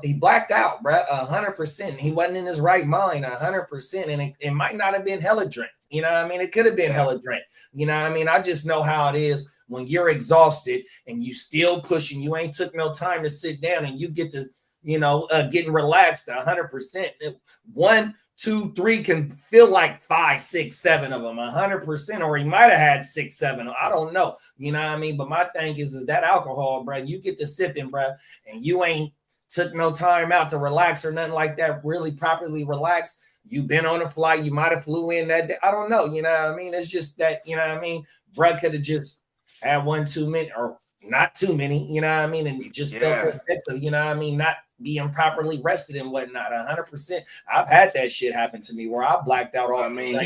he blacked out, bruh, 100%. He wasn't in his right mind 100%. And it might not have been hella drink. You know what I mean? It could have been hella drink. You know what I mean? I just know how it is when you're exhausted and you still pushing. You ain't took no time to sit down and you get to, getting relaxed 100%. 1, 2, 3 can feel like 5, 6, 7 of them 100%, or he might have had 6, 7. I don't know. You know what I mean? But my thing is that alcohol, bro, you get to sipping, bro, and you ain't took no time out to relax or nothing like that, really properly relax. You been on a flight, you might have flew in that day. I don't know. You know what I mean? It's just that, you know what I mean? Bro could have just had 1 too many or not too many, you know what I mean? And you just felt you know what I mean? Not being properly rested and whatnot. 100%. I've had that shit happen to me where I blacked out off. I mean,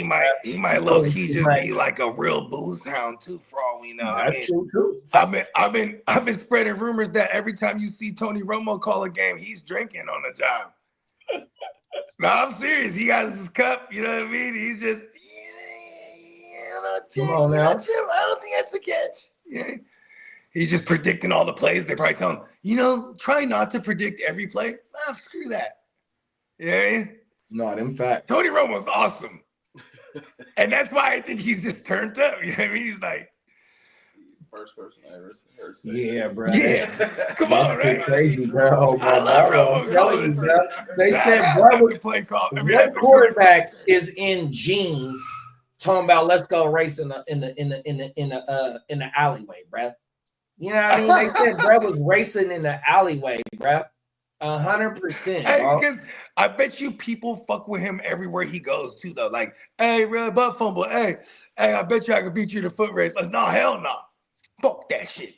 he might low key just be like a real booze hound too, for all we know. That's true too. I've been spreading rumors that every time you see Tony Romo call a game, he's drinking on the job. No, I'm serious. He got his cup. You know what I mean? He's just, come on now. I don't think that's a catch. Yeah. He's just predicting all the plays. They probably tell him, try not to predict every play. Screw that. You know what I mean? No, them facts. Tony Romo's awesome. And that's why I think he's just turned up. You know what I mean? He's like, First person I ever heard say Yeah, bro. Yeah, come on, right? Crazy, bro. I love I'm telling you, bro. They said, That's bro, a play call. I mean, what that's a quarterback is in jeans talking about let's go race in the alleyway, bro? You know what I mean? They said bro was racing in the alleyway, bro. 100%. Hey, because I bet you people fuck with him everywhere he goes too, though. Like, hey, real butt fumble. Hey, I bet you I could beat you in the foot race. Like, no, hell no. Fuck that shit.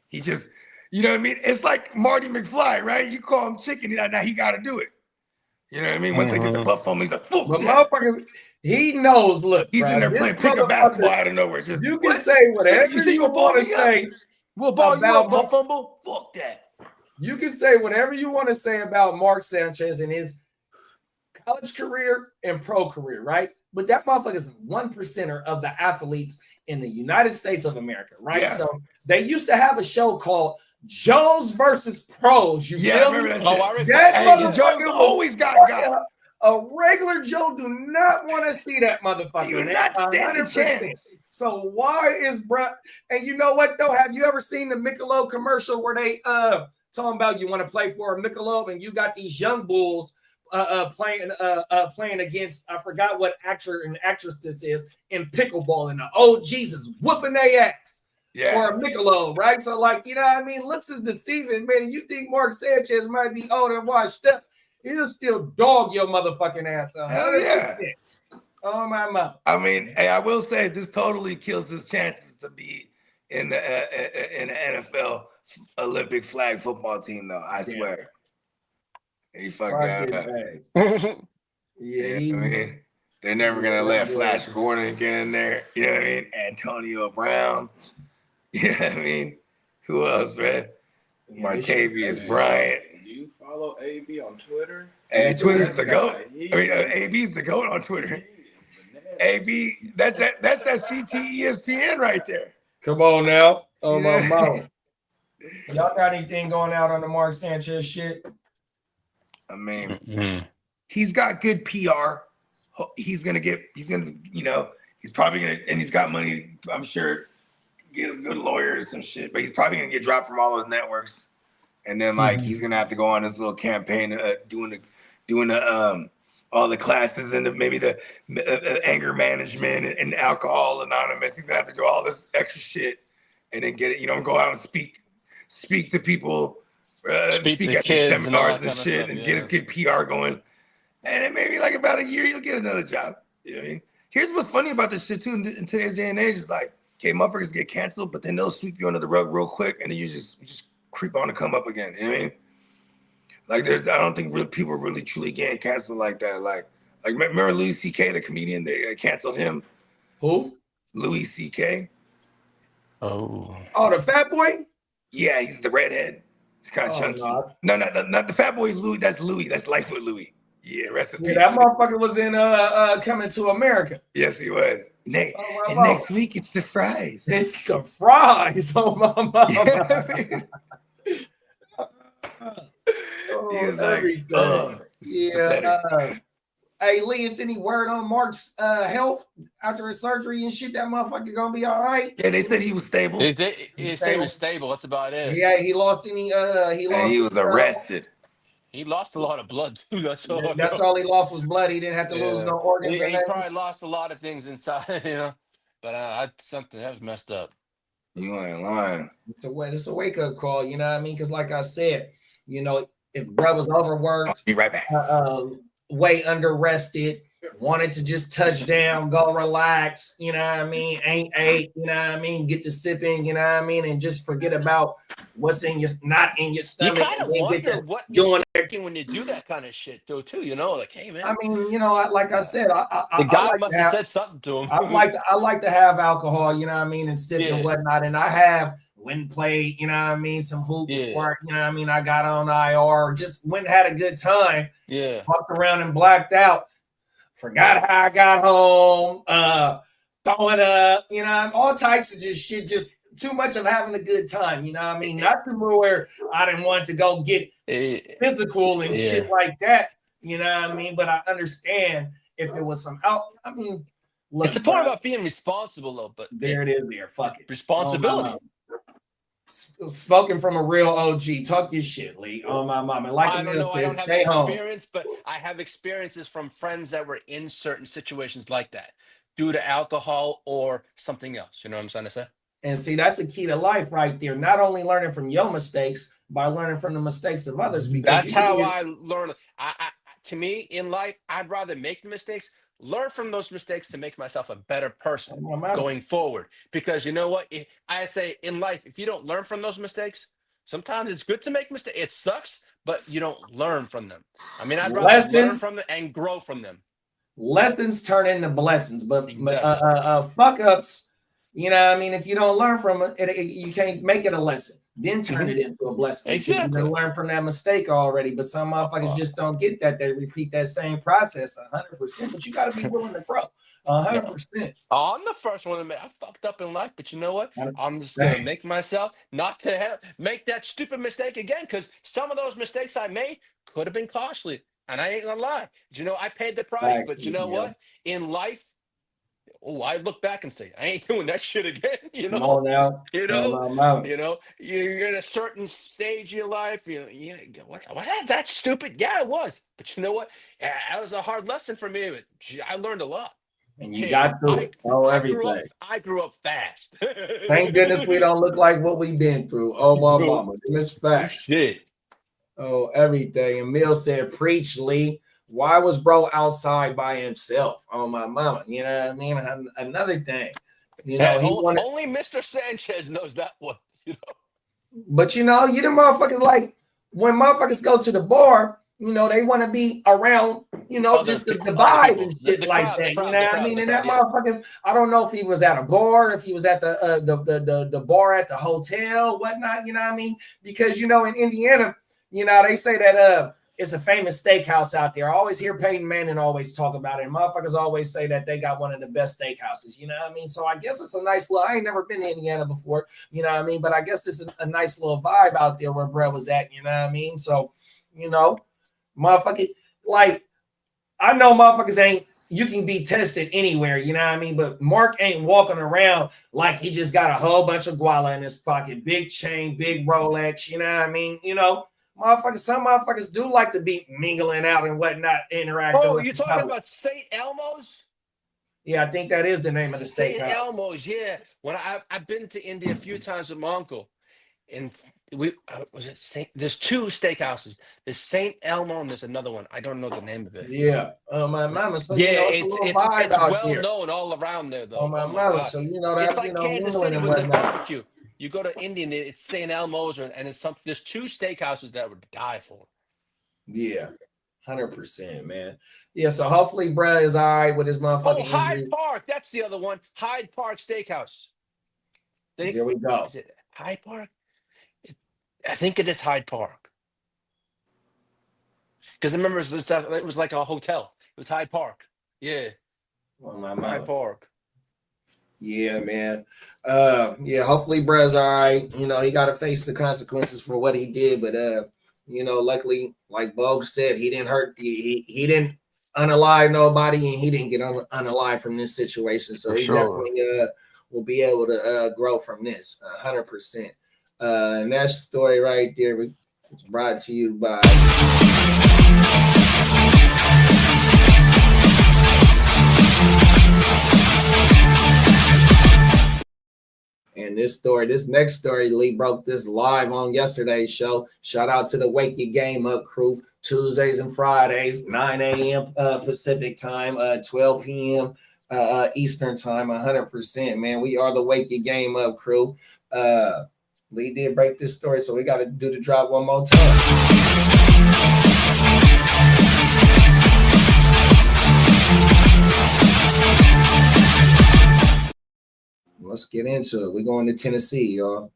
He just, you know what I mean? It's like Marty McFly, right? You call him chicken, now he got to do it. You know what I mean? Once they get the butt fumble, he's like, fuck but that. motherfuckers, he knows. Look, He's bro, in there playing pickup basketball out of nowhere. Just you can say whatever you want to say. We'll ball you about up, butt fumble. Fuck that. You can say whatever you want to say about Mark Sanchez and his college career and pro career, right? But that motherfucker is 1%er of the athletes in the United States of America, right? Yeah. So they used to have a show called Joes versus Pros. You feel me? That Jones always got. A regular Joe do not want to see that motherfucker. You not stand a chance. So why is bro? And you know what though? Have you ever seen the Michelob commercial where they talking about you want to play for a Michelob and you got these young bulls playing against, I forgot what actor and actress this is, in pickleball, and the old Jesus whooping their ass for a Michelob, right? So like, you know what I mean? Looks is deceiving, man. And you think Mark Sanchez might be old and washed up, he'll still dog your motherfucking ass up. Hell yeah. Oh my mom. I mean, hey, I will say this totally kills his chances to be in the NFL Olympic flag football team, though. I swear. He fucked up. Yeah, I mean, they're never gonna let Flash Gordon get in there. You know what I mean? Antonio Brown. You know what I mean? Who else, man? Martavius Bryant. Do you follow AB on Twitter? Hey, Twitter's the GOAT. I mean, AB's the GOAT on Twitter. AB, that's that CT ESPN right there. Come on now. Oh my mom. Y'all got anything going out on the Mark Sanchez shit? I mean, he's got good PR. He's gonna, you know, he's probably gonna, and he's got money, I'm sure, get a good lawyer or some shit, but he's probably gonna get dropped from all those networks. And then like he's gonna have to go on this little campaign doing all the classes and maybe the anger management and Alcohol Anonymous. He's gonna have to do all this extra shit and then get it, you know, go out and speak to people, speak at these seminars and shit, and get his good PR going. And then maybe like about a year, you'll get another job. You know what I mean? Here's what's funny about this shit too in today's day and age is like, okay, motherfuckers get canceled, but then they'll sweep you under the rug real quick, and then you just creep on to come up again. You know what I mean? Like I don't think people really truly getting canceled like that. Like remember Louis C.K., the comedian? They canceled him. Who? Louis C.K. Oh, the fat boy? Yeah, he's the redhead. He's kind of chunky. God. No, not the fat boy. Louis. That's Louis. That's Lightfoot Louis. Yeah, rest in peace. That motherfucker was in Coming to America. Yes, he was. Next week it's the fries. It's the fries. Oh my mama. He was like, yeah. Hey Lee, is any word on Mark's health after his surgery and shit? That motherfucker gonna be all right? Yeah, they said he was stable. They said he was stable. That's about it. Yeah, he lost any. He was arrested. He lost a lot of blood too. That's all he lost was blood. He didn't have to lose no organs. He probably lost a lot of things inside, you know. But something that was messed up. You ain't lying. It's a wake up call, you know what I mean? Because like I said, you know, if bro was overworked, I'll be right back. Way under rested, wanted to just touch down, go relax, you know what I mean? Ain't ate, you know what I mean? Get to sipping, you know what I mean? And just forget about what's not in your stomach. You kind of wonder what you're thinking when you do that kind of shit, though, too. You know, like, hey, man. I mean, you know, like I said, the guy must have said something to him. I like to have alcohol, you know what I mean, and sip and whatnot. And I have went and played, you know what I mean, some hoop work, you know what I mean. I got on IR, just went and had a good time. Yeah, walked around and blacked out. Forgot how I got home. Throwing up, you know, all types of just shit. Just too much of having a good time, you know what I mean? Not to where I didn't want to go get physical and shit like that, you know what I mean? But I understand if it was some out. I mean, look, it's a part about being responsible, though. But there it is. There, fuck it. Responsibility. Spoken from a real OG. Talk your shit, Lee. On my mama. Like I don't know. I said, don't have stay the home. experience, but I have experiences from friends that were in certain situations like that due to alcohol or something else. You know what I'm trying to say? And see, that's the key to life right there. Not only learning from your mistakes, by learning from the mistakes of others. Because that's how I learn. To me, in life, I'd rather make mistakes, learn from those mistakes to make myself a better person going forward. Because you know what? I say in life, if you don't learn from those mistakes, sometimes it's good to make mistakes. It sucks, but you don't learn from them. I mean, I'd rather learn from them and grow from them. Lessons turn into blessings, but fuck ups, you know what I mean? If you don't learn from it, you can't make it a lesson. Then turn it into a blessing. Exactly. You learn from that mistake already, but some motherfuckers just don't get that. They repeat that same process 100%, but you got to be willing to grow 100%. I'm the first one to admit I fucked up in life, but you know what? I'm just going to make myself not to make that stupid mistake again, because some of those mistakes I made could have been costly, and I ain't going to lie. You know, I paid the price, but you know what? In life, I look back and say, I ain't doing that shit again. You know, you're in a certain stage of your life. What? That's stupid. Yeah, it was. But you know what? Yeah, that was a hard lesson for me. But I learned a lot. And you got through it. Everything. I grew up fast. Thank goodness we don't look like what we've been through. Oh, my mama. It's facts. Shit. Oh, everything. And Mill said, preach, Lee. Why was bro outside by himself? Oh, my mama. You know what I mean? Another thing. You know, only Mr. Sanchez knows that one. You know? But, you know, you the motherfuckers, like, when motherfuckers go to the bar, you know, they want to be around, you know, just the vibe and shit like that. You know what I mean? And that motherfucker, I don't know if he was at a bar, if he was at the bar at the hotel, whatnot, you know what I mean? Because, you know, in Indiana, you know, they say that it's a famous steakhouse out there. I always hear Peyton Manning always talk about it. And motherfuckers always say that they got one of the best steakhouses. You know what I mean? So I guess it's a nice little, I ain't never been to Indiana before, you know what I mean? But I guess it's a nice little vibe out there where Brett was at, you know what I mean? So, you know, motherfucker, like, I know motherfuckers ain't, you can be tested anywhere, you know what I mean? But Mark ain't walking around like he just got a whole bunch of guala in his pocket, big chain, big Rolex, you know what I mean? You know, motherfuckers, some motherfuckers do like to be mingling out and whatnot, interacting. Oh, you're talking about St. Elmo's? Yeah, I think that is the name of the steakhouse. St. Elmo's, yeah. When I've been to India a few times with my uncle, and there's two steakhouses. There's St. Elmo and there's another one. I don't know the name of it. Yeah. My mama. So, yeah, you know, it's well known all around there, though. Oh, my mama. So, you know, that's, it's like Kansas City with the barbecue. You go to Indian, it's St. Elmo's, and it's something. There's two steakhouses that would die for. Yeah, 100%, man. Yeah, so hopefully Brad is all right with his motherfucking Hyde Park. That's the other one. Hyde Park Steakhouse. Here we go. Is it Hyde Park? I think it is Hyde Park. Because I remember it was like a hotel. It was Hyde Park. Yeah. Oh, my Hyde Park. Yeah, man. Yeah, hopefully Brad's all right. You know, he got to face the consequences for what he did, but you know, luckily, like Bogue said, he didn't hurt. He didn't unalive nobody, and he didn't get unalive from this situation. So he definitely will be able to grow from this 100%. And that story right there was brought to you by. And this next story, Lee broke this live on yesterday's show. Shout out to the Wake Your Game Up crew. Tuesdays and Fridays, 9 a.m. Pacific time, 12 p.m. Eastern time, 100%, man. We are the Wake Your Game Up crew. Lee did break this story, so we got to do the drop one more time. Let's get into it. We're going to Tennessee, y'all.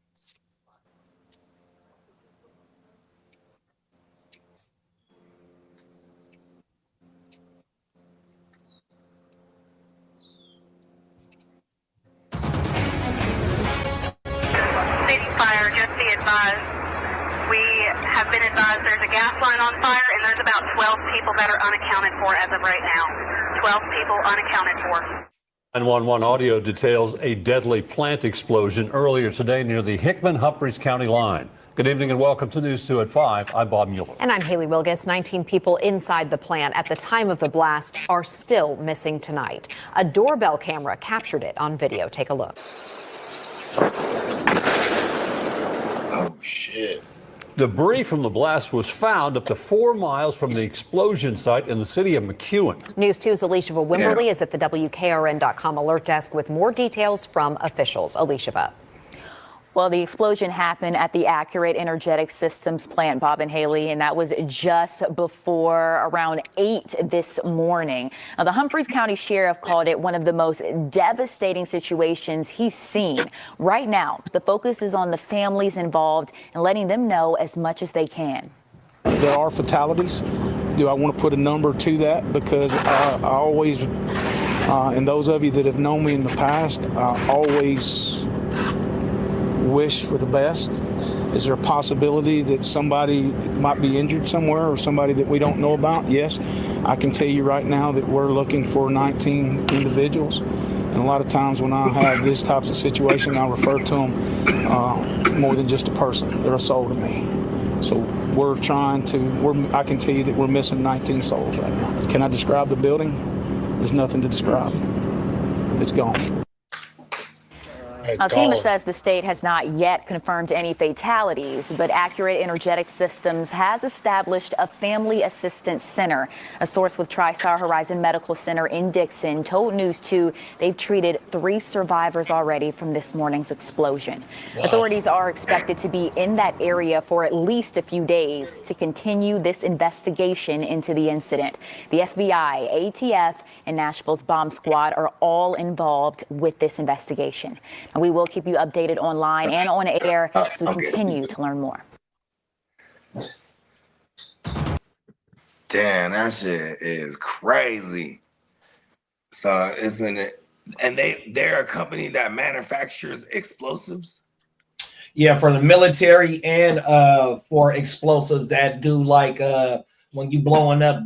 Fire, just be advised. We have been advised there's a gas line on fire and there's about 12 people that are unaccounted for as of right now. 12 people unaccounted for. 911 audio details a deadly plant explosion earlier today near the Hickman-Humphreys County line. Good evening and welcome to News 2 at 5. I'm Bob Mueller. And I'm Haley Wilgus. 19 people inside the plant at the time of the blast are still missing tonight. A doorbell camera captured it on video. Take a look. Oh, shit. Debris from the blast was found up to 4 miles from the explosion site in the city of McEwen. News 2's Alicia Wimberly is at the WKRN.com alert desk with more details from officials. Alicia. Well, the explosion happened at the Accurate Energetic Systems plant, Bob and Haley, and that was just before around 8 this morning. Now, the Humphreys County Sheriff called it one of the most devastating situations he's seen. Right now, the focus is on the families involved and letting them know as much as they can. There are fatalities. Do I want to put a number to that? Because I always, and those of you that have known me in the past, I always wish for the best. Is there a possibility that somebody might be injured somewhere or somebody that we don't know about? Yes, I can tell you right now that we're looking for 19 individuals. And a lot of times when I have this types of situation, I refer to them more than just a person. They're a soul to me. So we're trying to, I can tell you that we're missing 19 souls right now. Can I describe the building? There's nothing to describe. It's gone. FEMA says the state has not yet confirmed any fatalities, but Accurate Energetic Systems has established a family assistance center. A source with TriStar Horizon Medical Center in Dixon told News 2 they've treated 3 survivors already from this morning's explosion. Wow. Authorities are expected to be in that area for at least a few days to continue this investigation into the incident. The FBI, ATF, and Nashville's bomb squad are all involved with this investigation. And we will keep you updated online and on air as we continue to learn more. Damn, that shit is crazy. So isn't it? And they're a company that manufactures explosives. Yeah, for the military and for explosives that do like when you blowing up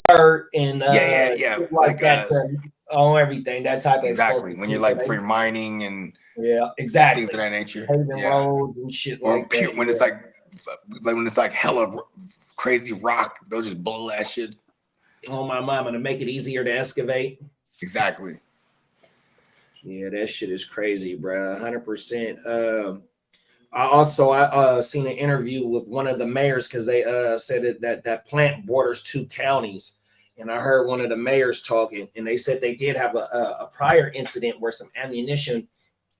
dirt and yeah, like that. On everything, that type of exactly when you're like for mining and exactly things of that nature, roads and shit like that. When it's like when it's like hella crazy rock, they'll just blow that shit. Oh my mama, to make it easier to excavate. Exactly. Yeah, that shit is crazy, bro. 100%. I seen an interview with one of the mayors because they said that plant borders 2 counties. And I heard one of the mayors talking, and they said they did have a prior incident where some ammunition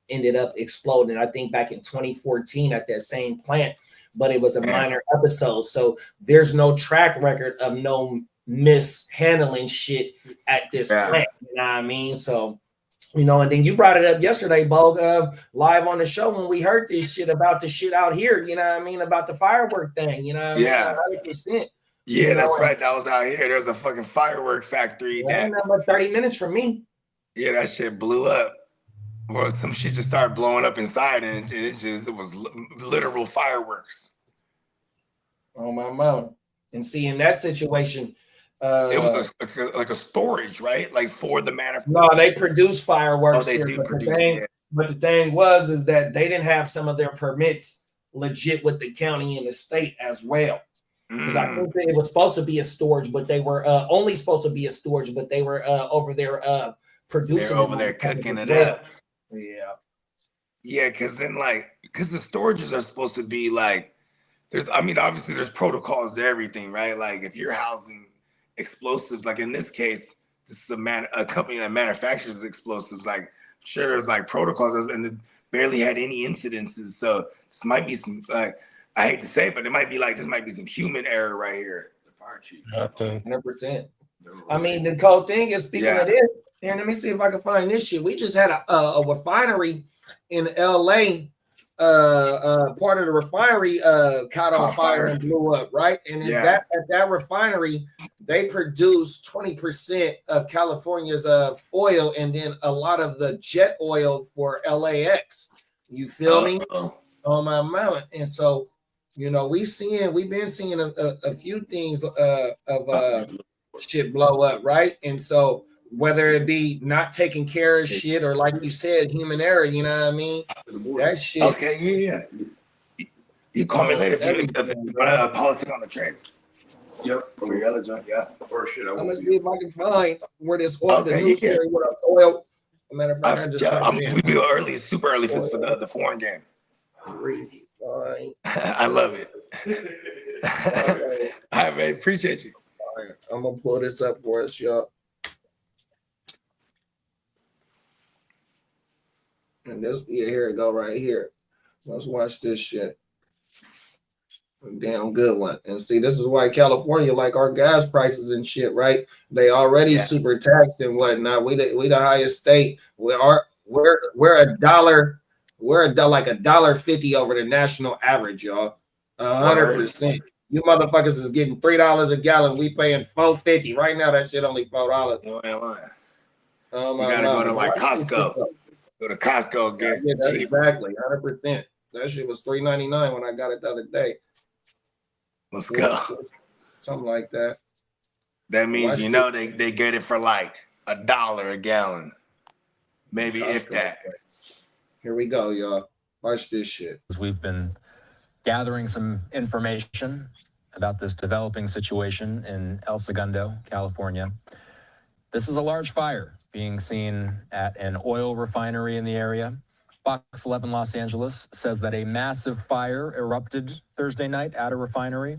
ended up exploding, I think back in 2014 at that same plant, but it was a minor episode. So there's no track record of no mishandling shit at this plant. You know what I mean? So, you know, and then you brought it up yesterday, Bo, live on the show when we heard this shit about the shit out here, you know what I mean, about the firework thing, you know what I mean? 100%. Yeah, that's right. That was out here. There's a fucking firework factory. That number 30 minutes from me. Yeah, that shit blew up. Or some shit just started blowing up inside, and it was literal fireworks. Oh my mom. And see, in that situation, it was like a storage, right? Like for the manufacturer. No, they produce fireworks. Oh, they do produce. But the thing is that they didn't have some of their permits legit with the county and the state as well. Because I think it was supposed to be a storage, but they were only supposed to be a storage, but they were over there producing. They're over there cooking it up. Yeah. Yeah, because then because the storages are supposed to be like, obviously there's protocols to everything, right? Like if you're housing explosives, like in this case, this is a company that manufactures explosives. Like I'm sure there's like protocols, and it barely had any incidences. So this might be some I hate to say it, but it might be like this might be some human error right here. The fire chief. 100%. I mean, the cool thing is, speaking of this, and let me see if I can find this shit. We just had a refinery in LA. Part of the refinery caught on fire and blew up, right? And in at that refinery, they produce 20% of California's oil, and then a lot of the jet oil for LAX. You feel me? On my mount. And so, you know, we've been seeing a few things of shit blow up, right? And so whether it be not taking care of shit or like you said, human error, you know what I mean? That shit. Okay, yeah. You call me later if you politics on the trains. Yep. For your other joint, yeah. Or shit, I'm gonna see if I can find where this oil, Okay, the news story with oil. Matter of fact, I just typed it in. We be early, super early for the foreign game. I love it. All right, man. Appreciate you. All right, I'm gonna pull this up for us, y'all. And this, yeah, here it go right here. Let's watch this shit. A damn good one. And see, this is why California, like our gas prices and shit, right? They already super taxed and whatnot. We the highest state. We're a dollar. We're like $1.50 over the national average, y'all. 100%. You motherfuckers is getting $3 a gallon. We paying $4.50 right now. That shit only $4. You gotta go to like Costco. Go to Costco, get cheap. Exactly, 100%. That shit was $3.99 when I got it the other day. Let's go. Something like that. That means they get it for like $1 a gallon, maybe Costco, if that. Here we go, y'all. Watch this shit. We've been gathering some information about this developing situation in El Segundo, California. This is a large fire being seen at an oil refinery in the area. Fox 11 Los Angeles says that a massive fire erupted Thursday night at a refinery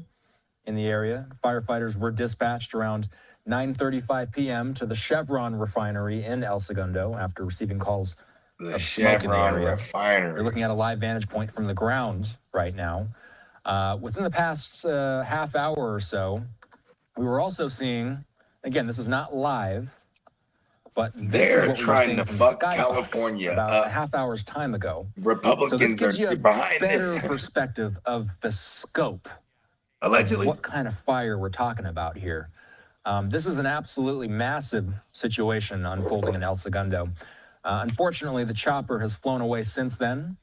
in the area. Firefighters were dispatched around 9:35 p.m. to the Chevron refinery in El Segundo after receiving calls of smoke in the area. Refinery. They're looking at a live vantage point from the ground right now. Within the past half hour or so, we were also seeing, again, this is not live, but they're trying to fuck California about up. a half hour's time ago. Republicans so this gives are you behind a better this. perspective of the scope. Allegedly. What kind of fire we're talking about here. This is an absolutely massive situation unfolding in El Segundo. Unfortunately, the chopper has flown away since then.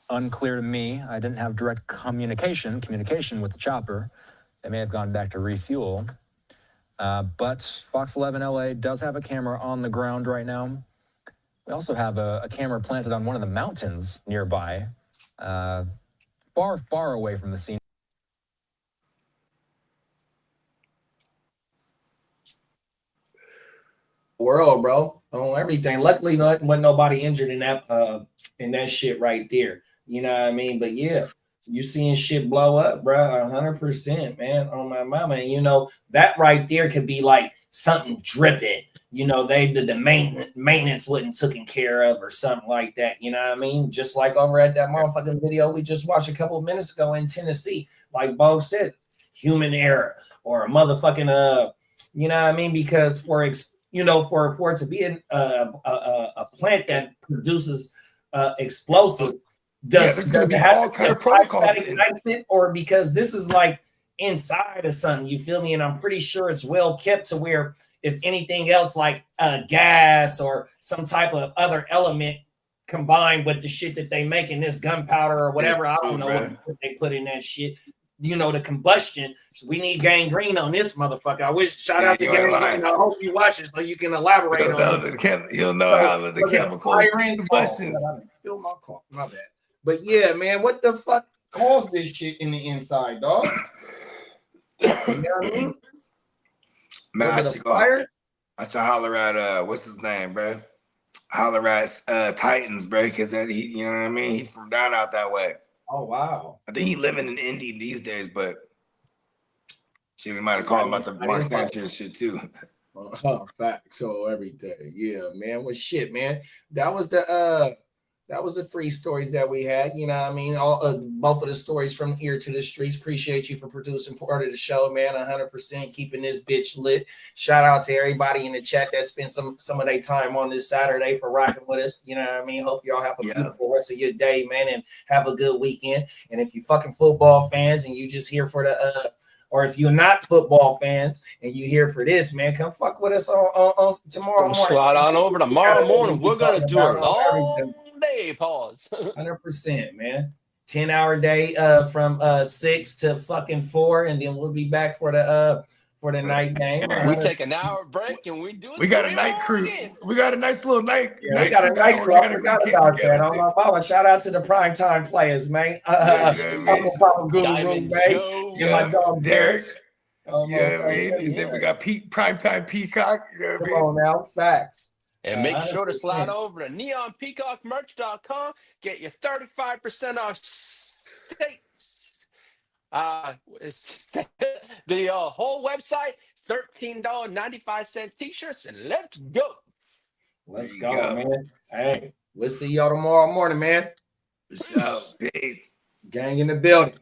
Unclear to me. I didn't have direct communication with the chopper. They may have gone back to refuel. But Fox 11 LA does have a camera on the ground right now. We also have a camera planted on one of the mountains nearby, far, far away from the scene. World, bro, on everything. Luckily, wasn't nobody injured in that shit right there. You know what I mean? But yeah, you seeing shit blow up, bro. 100%, man. On my mama, and you know that right there could be like something dripping. You know, the maintenance wasn't taken care of or something like that. You know what I mean? Just like over at that motherfucking video we just watched a couple of minutes ago in Tennessee, like Bo said, human error or a motherfucking you know what I mean? Because for it to be a plant that produces explosives, there's gonna be all kind of protocols that ignites it, or because this is like inside of something, you feel me? And I'm pretty sure it's well kept to where if anything else like gas or some type of other element combined with the shit that they make in this gunpowder or whatever, I don't know what they put in that shit. You know, the combustion. So we need gangrene on this motherfucker. I wish, shout out to gangrene. I hope you watch it so you can elaborate on it. He'll know how the chemical combustion. Fill my car. My bad. But yeah, man, what the fuck caused this shit in the inside, dog? You know what I mean? Man, I should holler at what's his name, bro? Holler at Titans, bro, because he, you know what I mean? He's from down out that way. Oh wow! I think he's living in Indy these days, but shit, we might have called him about the Mark Sanchez shit too. Facts. So every day, yeah, man. Well, shit, man. That was the 3 stories that we had. You know what I mean? Both of the stories from ear to the streets. Appreciate you for producing part of the show, man. 100% keeping this bitch lit. Shout out to everybody in the chat that spent some of their time on this Saturday for rocking with us. You know what I mean? Hope y'all have a beautiful rest of your day, man, and have a good weekend. And if you fucking football fans and you just here for the or if you're not football fans and you here for this, man, come fuck with us on tomorrow morning. Slide on over tomorrow morning. We're gonna do it all day. Pause. 100%, man. 10-hour day from 6 to fucking 4, and then we'll be back for the for the night game. We take an hour break and we do it. We got a night crew. Again. We got a nice little night. Yeah, we got a night crew. I forgot about that. On my mama, shout out to the primetime players, man. Papa Guru, man. And my dog Derek. And then we got primetime Peacock. Come on now, facts. And make sure to slide over to neonpeacockmerch.com. Get your 35% off steaks. The whole website, $13.95 t-shirts, and let's go. Let's go, man. Hey, we'll see y'all tomorrow morning, man. Peace. Gang in the building.